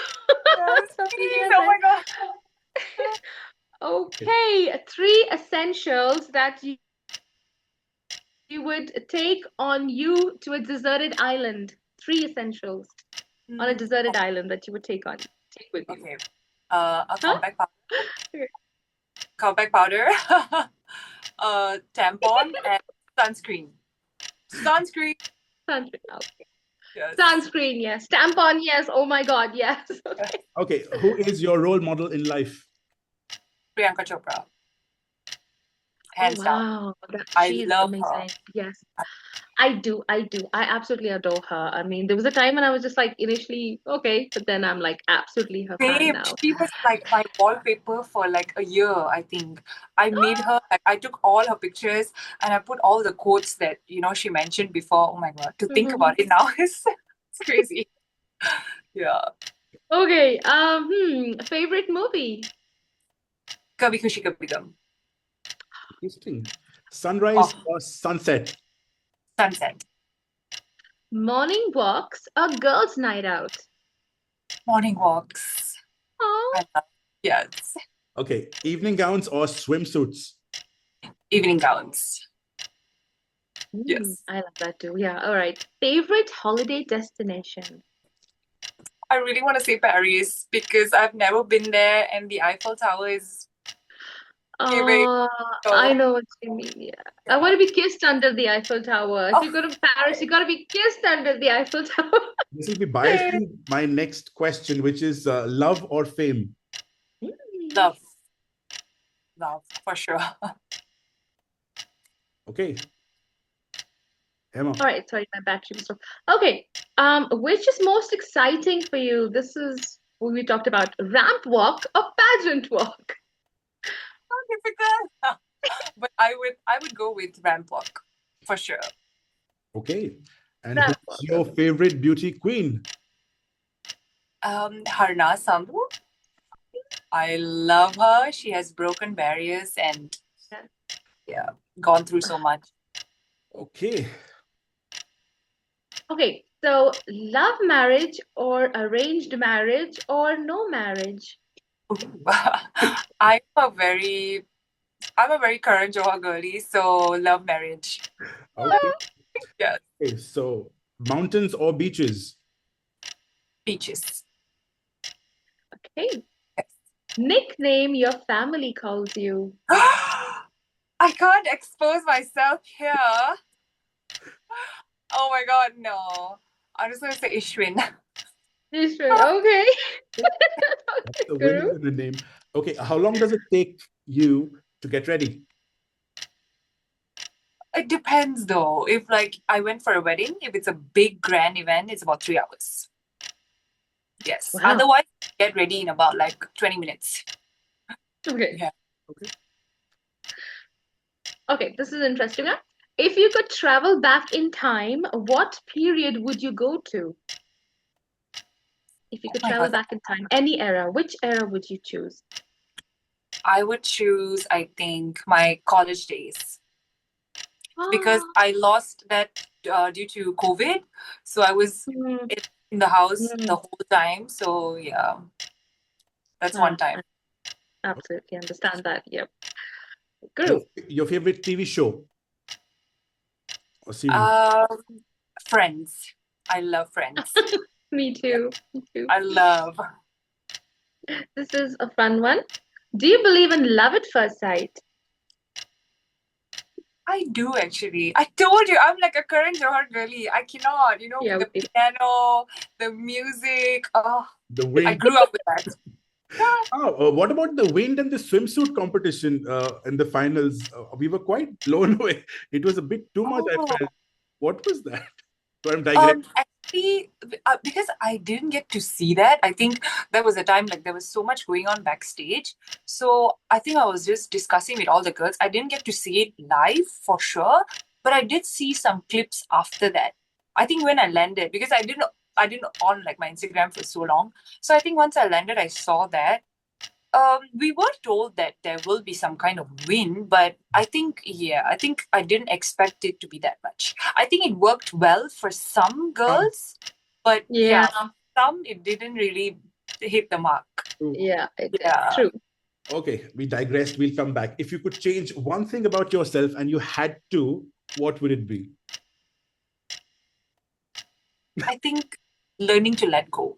Yes, So please. please, Oh my God. Okay, 3 essentials that you would take on you to a deserted island. 3 essentials on a deserted island that you would take with you. Okay. A Huh? compact powder. Okay. Compact powder. A tampon and sunscreen. Sunscreen. Sunscreen. Okay. Yes. Sunscreen, yes. Tampon, yes. Oh my God, yes. Okay. Okay, who is your role model in life? Priyanka Chopra. Hands down. Wow, I she's love amazing. her. Yes, I do. I absolutely adore her. I mean, there was a time when I was just like initially okay, but then I'm like absolutely her fan Babe, now. she was like my wallpaper for like a year, I think. I made her, like, I took all her pictures and I put all the quotes that, she mentioned before. Oh my God, to think Mhm. about it now is it's crazy. Yeah. Okay, favorite movie? Kabhi Khushi Kabhi Gum. Interesting. Sunrise Oh, or sunset? sunset. Morning walks or girls' night out? Morning walks. Oh, I love, yes. Okay, evening gowns or swimsuits? Evening gowns. Yes. I love that too. Yeah, all right. Favorite holiday destination? I really want to say Paris because I've never been there and the Eiffel Tower is giving. I know what you mean. Yeah. I want to be kissed under the Eiffel Tower. If you go to Paris, you gotta be kissed under the Eiffel Tower. This will be biasing my next question, which is love or fame? Love. Love, for sure. Okay. Emma. All right, sorry, my battery was low. Okay, which is most exciting for you? This is what we talked about: ramp walk or pageant walk? So difficult. But I would go with ramp walk for sure. Okay. And Ramp who's walk. your favorite beauty queen? Harna Sambhu. I love her. She has broken barriers and yeah, gone through so much. Okay. Okay, so love marriage or arranged marriage or no marriage? I'm a very Karan Johar girly, so love marriage. Okay. Yes. Okay. So mountains or beaches? Beaches. Okay. Nickname your family calls you. I can't expose myself here. Oh my God, no. I'm just gonna say Ishwin. Okay. That's the winner in the name. Okay. How long does it take you to get ready? It depends though. If like I went for a wedding, if it's a big grand event, it's about 3 hours. Yes. Wow. Otherwise, get ready in about like 20 minutes. Okay. Yeah. Okay. Okay, this is interesting. Huh? If you could travel back in time, what period would you go to? If you could my travel God. back in time, any era, which era would you choose? I would choose, I think, my college days because I lost that due to COVID. So I was in the house the whole time. So yeah, that's one time. Absolutely understand that. Yep. Guru. Your favorite TV show or series? Friends. I love Friends. Me too. Me too. I love. This is a fun one. Do you believe in love at first sight? I do actually. I told you, I'm like a Karan Johar girly. I cannot, Yeah, with the piano, the music. Oh, The I wind. grew up with that. Oh, what about the wind and the swimsuit competition in the finals? We were quite blown away. It was a bit too much, I Oh. felt. What was that? So I'm digressing. Actually, because I didn't get to see that. I think there was a time like there was so much going on backstage. So I think I was just discussing with all the girls. I didn't get to see it live for sure, but I did see some clips after that. I think when I landed, because I didn't on like my Instagram for so long. So I think once I landed, I saw that. We were told that there will be some kind of win, but I think I didn't expect it to be that much. I think it worked well for some girls, but yeah, for some it didn't really hit the mark. yeah, it did. Yeah. True. Okay, we digressed. We'll come back. If you could change one thing about yourself and you had to, what would it be? I think learning to let go.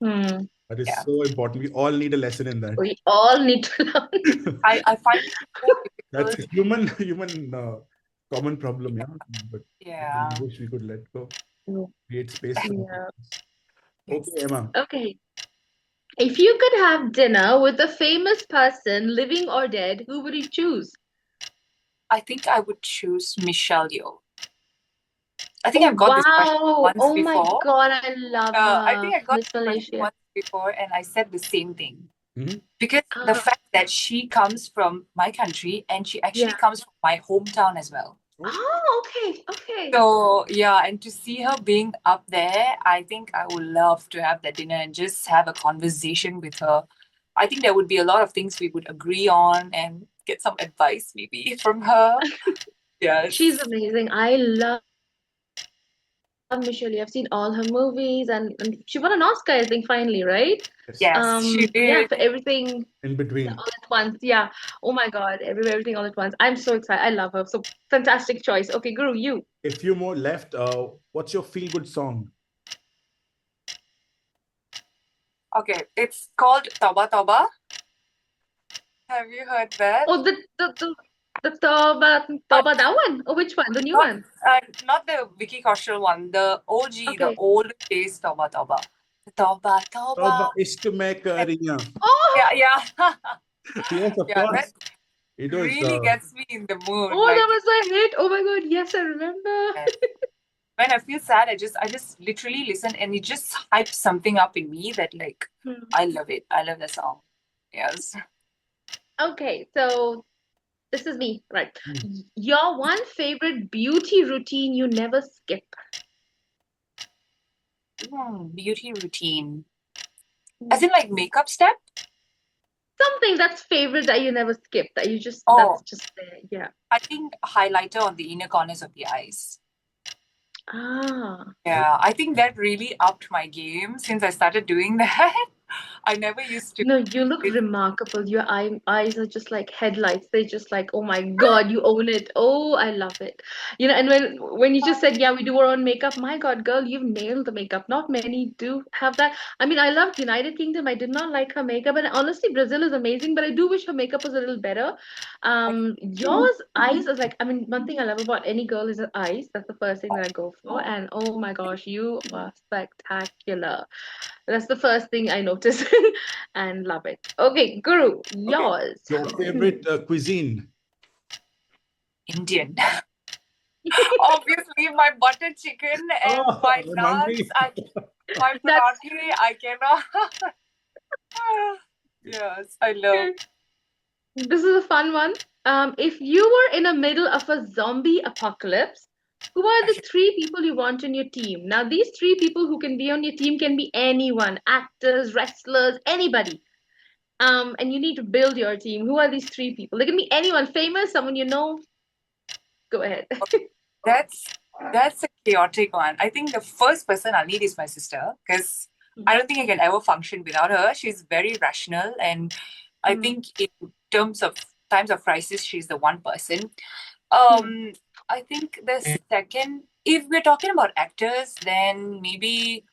Hmm. That is Yeah. so important. We all need a lesson in that. We all need to learn. I find it so That's difficult. a human common problem, yeah. But Yeah. we wish we could let go, Yeah. create space for Yeah. Okay, Emma. Okay. If you could have dinner with a famous person, living or dead, who would you choose? I think I would choose Michelle Yeoh. I think Oh, I've got this question wow. once Oh my before. God, I love I her. think I got Miss this question Malaysia. once before, and I said the same thing. Mhm. Because the Ah, fact that she comes from my country and she actually yeah. comes from my hometown as well. Oh, okay, okay. So, yeah, and to see her being up there, I think I would love to have that dinner and just have a conversation with her. I think there would be a lot of things we would agree on and get some advice maybe from her. Yes. She's amazing. I love Michelle Yeoh. I've seen all her movies, and she won an Oscar, I think, finally, right? Yes, she Yeah, did. for everything In between. all at once. Yeah. Oh my God, everything all at once. I'm so excited. I love her. So fantastic choice. Okay, Guru, you. A few more left. What's your feel-good song? Okay, it's called Toba Toba. Have you heard that? Oh, the Toba, that one. Oh, which one? The new Not, one. not the Vicky Kaushal one, the OG, the Okay. old days Toba Toba. Toba Toba. Toba Ishq Mein Kariyan. Oh, Yeah. Yes, of Yeah, that course. It was. really gets me in the mood. oh, Like, that was my hit. Oh my God. Yes, I remember. when I feel sad, I just literally listen and it just hypes something up in me that like Hmm. I love it. I love the song. Yes. Okay, so this is me, right? Hmm. Your one favorite beauty routine you never skip. Beauty routine. As in like makeup step? Something that's favorite that you never skip, that you just Oh, that's just there. Yeah. I think highlighter on the inner corners of the eyes. Ah. Yeah, I think that really upped my game since I started doing that. I never used to. No, you look remarkable. Your eyes are just like headlights. They're just like, oh my God, you own it. Oh, I love it. You know, and when you just said, yeah, we do our own makeup, my God, girl, you've nailed the makeup. Not many do have that. I mean, I loved United Kingdom. I did not like her makeup, and honestly, Brazil is amazing, but I do wish her makeup was a little better. Yours eyes is like, I mean, one thing I love about any girl is her eyes. That's the first thing that I go for. And oh my gosh, you are spectacular. That's the first thing I notice and love it. Okay, Guru, Okay. yours. Your favorite cuisine? Indian. Obviously, my butter chicken and Oh, my I'm naans, hungry. my That's parathe, I cannot. Yes, I love. this is a fun one. If you were in the middle of a zombie apocalypse, who are the three people you want on your team? Now, these three people who can be on your team can be anyone, actors, wrestlers, anybody. And you need to build your team. Who are these three people? They can be anyone, famous, someone you know. Go ahead. That's a chaotic one. I think the first person I'll need is my sister because I don't think I can ever function without her. She's very rational, and I Mm. think in terms of times of crisis, she's the one person. I think the second, if we're talking about actors, then maybe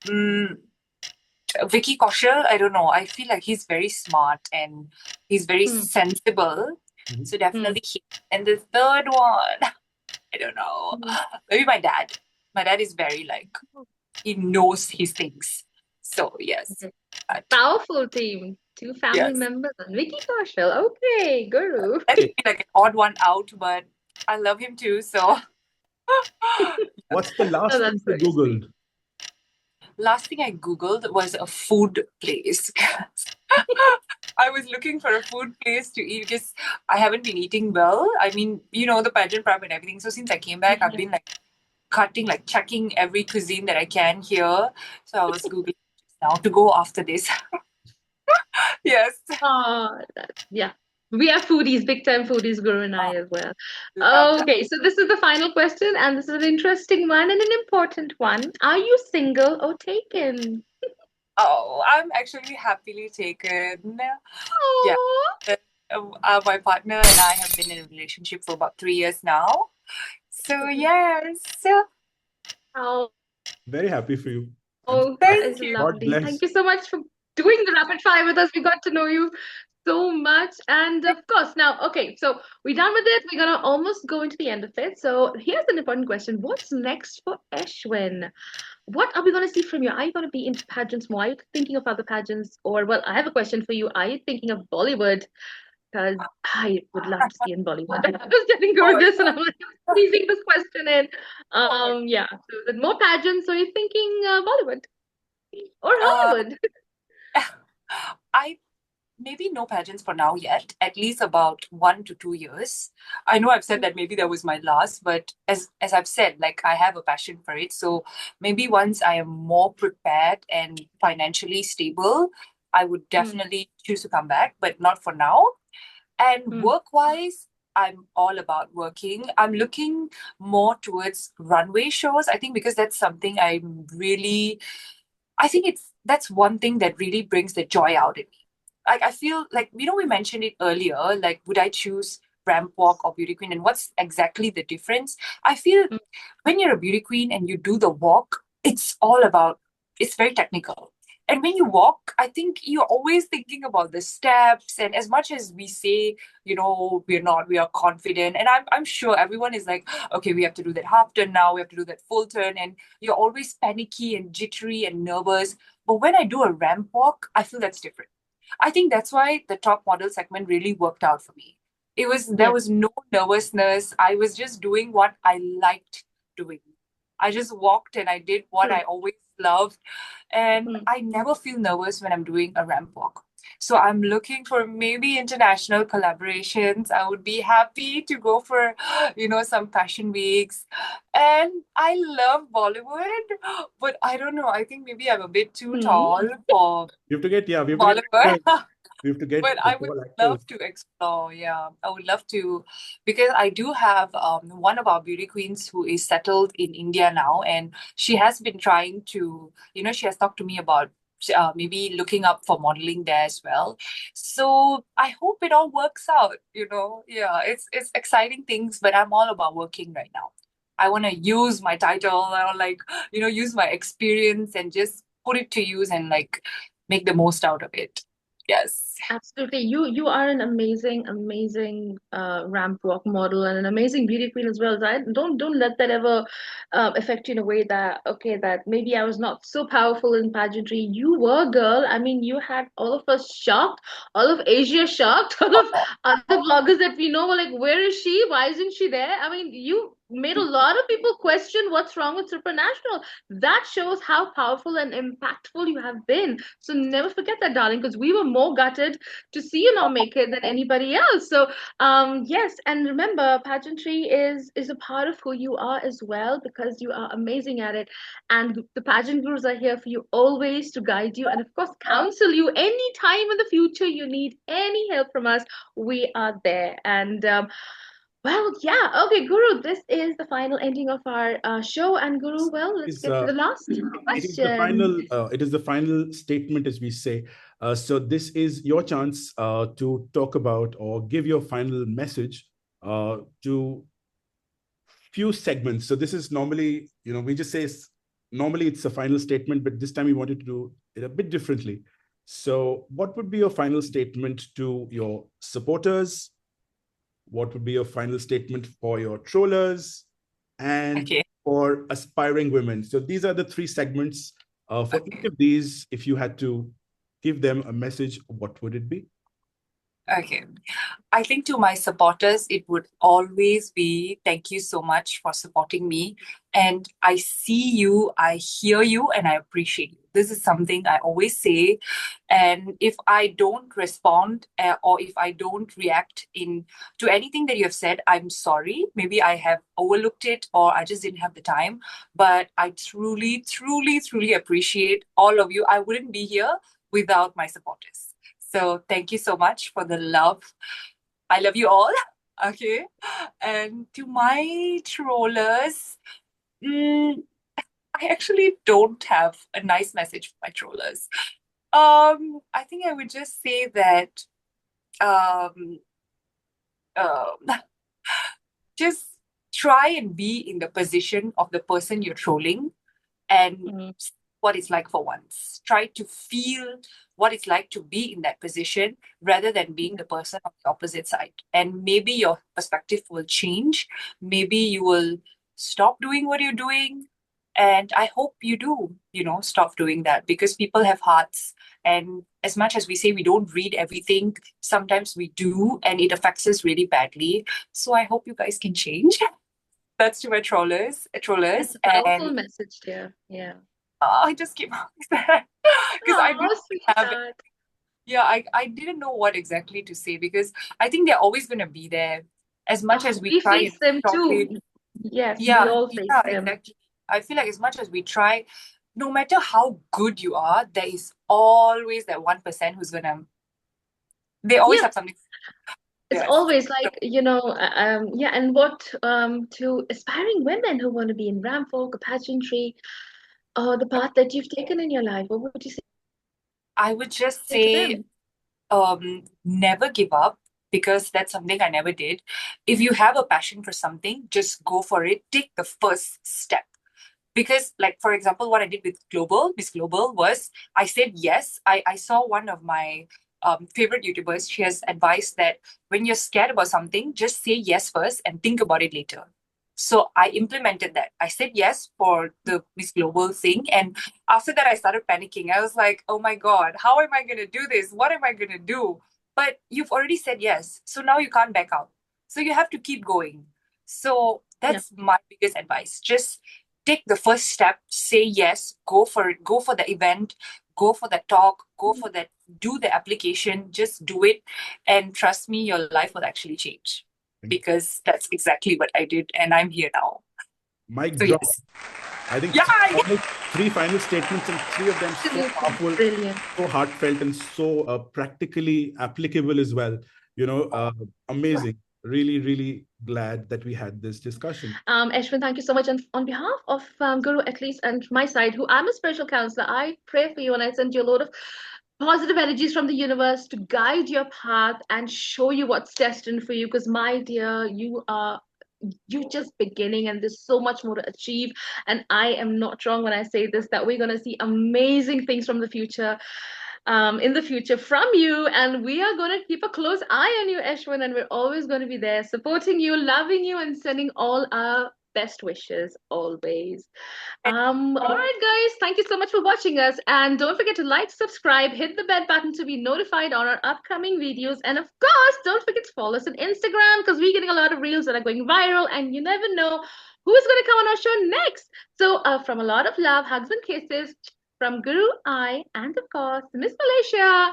Vicky Kaushal. I don't know. I feel like he's very smart and he's very sensible. Mhm. So definitely him. And the third one, I don't know. Maybe my dad. My dad is very like, he knows his things. So yes. Okay. But Powerful team. Two family yes. members and Vicky Kaushal. Okay, Guru. That would be like an odd one out, but I love him too. So What's the Oh, last thing that's you very sweet. Googled? last thing I Googled was a food place. I was looking for a food place to eat because I haven't been eating well. I mean, the pageant prep and everything. So since I came back, I've been like checking every cuisine that I can here. So I was Googling just now to go after this. Yes. Yeah. We are foodies, big time foodies, Guru and I Oh, as well. love that. Okay, so this is the final question, and this is an interesting one and an important one. Are you single or taken? Oh, I'm actually happily taken. Yeah. Oh, My partner and I have been in a relationship for about 3 years now. So yes. oh, Very happy for you. that is Thank you. God lovely. bless. Thank you so much for doing the rapid fire with us. We got to know you so much. And of course, now, okay, so we're done with it. We're gonna almost go into the end of it. So here's an important question. What's next for Ashwin? What are we going to see from you? Are you going to be into pageants more? Are you thinking of other pageants? Or, well, I have a question for you. Are you thinking of Bollywood? Because I would love to see in Bollywood. I was telling Oh, Guru this and I'm like, squeezing this question in. oh. Yeah. So, with more pageants, so you're thinking Bollywood or Uh, Hollywood? I maybe no pageants for now yet, at least about 1 to 2 years. I know I've said that maybe that was my last, but as I've said, like I have a passion for it. So maybe once I am more prepared and financially stable, I would Mm, definitely choose to come back, but not for now. And mm, work-wise, I'm all about working. I'm looking more towards runway shows. I think because that's something I think that's one thing that really brings the joy out in me. Like I feel like we mentioned it earlier, like would I choose ramp walk or beauty queen and what's exactly the difference? I feel mm, when you're a beauty queen and you do the walk, it's very technical. And when you walk, I think you're always thinking about the steps. And as much as we say, we are confident. And I'm sure everyone is like, okay, we have to do that half turn now, we have to do that full turn. And you're always panicky and jittery and nervous. But when I do a ramp walk, I feel that's different. I think that's why the top model segment really worked out for me. There yeah. was no nervousness. I was just doing what I liked doing. I just walked and I did what I True. always loved. And Mm. I never feel nervous when I'm doing a ramp walk. So I'm looking for maybe international collaborations. I would be happy to go for, some fashion weeks. And I love Bollywood, but I don't know. I think maybe I'm a bit too Mm. tall for We have to get Bollywood. actors. We have to get But the I would tall actors. love to explore. Yeah, I would love to because I do have one of our beauty queens who is settled in India now, and she has been trying to, she has talked to me about maybe looking up for modeling there as well. So I hope it all works out. Yeah, it's exciting things, but I'm all about working right now. I want to use my title, or use my experience and just put it to use and like make the most out of it. Yes. Absolutely. You are an amazing ramp walk model and an amazing beauty queen as well. Right? Don't let that ever affect you in a way that okay, that maybe I was not so powerful in pageantry. You were, girl. I mean, you had all of us shocked, all of Asia shocked, all of other bloggers that we know were like, where is she? Why isn't she there? I mean, you made a lot of people question what's wrong with Supranational. That shows how powerful and impactful you have been. So never forget that, darling, because we were more gutted to see you not make it than anybody else. So yes, and remember, pageantry is a part of who you are as well because you are amazing at it. And the pageant gurus are here for you always to guide you and of course counsel you anytime in the future you need any help from us. We are there. And well, yeah. Okay, Guru, this is the final ending of our show. And Guru, well, let's Is get to the last question. it is the final statement, as we say. So this is your chance to talk about or give your final message to few segments. So this is normally, we just say normally it's a final statement, but this time we wanted to do it a bit differently. So what would be your final statement to your supporters, what would be your final statement for your trollers and Okay. for aspiring women? So these are the three segments. For each of these, if you had to give them a message, what would it be? Okay. I think to my supporters, it would always be thank you so much for supporting me. And I see you, I hear you, and I appreciate you. This is something I always say. And if I don't respond or if I don't react to anything that you have said, I'm sorry. Maybe I have overlooked it or I just didn't have the time. But I truly, truly, truly appreciate all of you. I wouldn't be here without my supporters. So thank you so much for the love. I love you all. Okay. And to my trollers, I actually don't have a nice message for my trollers. I think I would just say that um, just try and be in the position of the person you're trolling and see what it's like for once. Try to feel what it's like to be in that position rather than being the person on the opposite side. And maybe your perspective will change. Maybe you will stop doing what you're doing. And I hope you do, stop doing that because people have hearts. And as much as we say we don't read everything, sometimes we do, and it affects us really badly. So I hope you guys can change. That's to my trollers. That's a powerful message there. Yeah. I just came out with that because I didn't have it. sweetheart. Yeah, I didn't know what exactly to say because I think they're always going to be there as much as we try face and them stop too. it. Yes, we Yeah, all face them. exactly. I feel like as much as we try, no matter how good you are, there is always that 1% who's they always have something. It's Yes. always like, and what to aspiring women who want to be in ramfolk or pageantry, or the path that you've taken in your life, what would you say I would just to say, them? never give up because that's something I never did. If you have a passion for something, just go for it. Take the first step. Because, like, for example, what I did with Miss Global was I said yes. I saw one of my favorite YouTubers. She has advised that when you're scared about something, just say yes first and think about it later. So I implemented that. I said yes for the Miss Global thing. And after that, I started panicking. I was like, oh my God, how am I going to do this? What am I going to do? But you've already said yes. So now you can't back out. So you have to keep going. So that's my biggest advice. Just take the first step, say yes, go for it, go for the event, go for the talk, go for that, do the application, just do it. And trust me, your life will actually change because that's exactly what I did. And I'm here now. Mic So, drop. yes. I think Yeah. three final statements and three of them so powerful, Brilliant. so heartfelt, and so practically applicable as well. Amazing. Really, really glad that we had this discussion. Ashwin, thank you so much. And on behalf of Guru, at least, and my side, who I'm a spiritual counselor, I pray for you and I send you a load of positive energies from the universe to guide your path and show you what's destined for you. Because, my dear, you just beginning and there's so much more to achieve. And I am not wrong when I say this, that we're going to see amazing things from the future. In the future from you, and we are going to keep a close eye on you, Ashwin, and we're always going to be there supporting you, loving you, and sending all our best wishes always. All right, guys, thank you so much for watching us, and don't forget to like, subscribe, hit the bell button to be notified on our upcoming videos, and of course don't forget to follow us on Instagram because we're getting a lot of reels that are going viral, and you never know who's going to come on our show next. So from a lot of love, hugs and kisses from Guru, I, and of course, Miss Malaysia,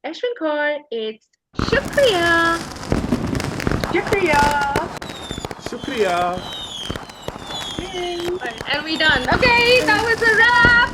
Ashwin Kaur, it's Shukriya. Shukriya. And we done. Okay, that was a wrap.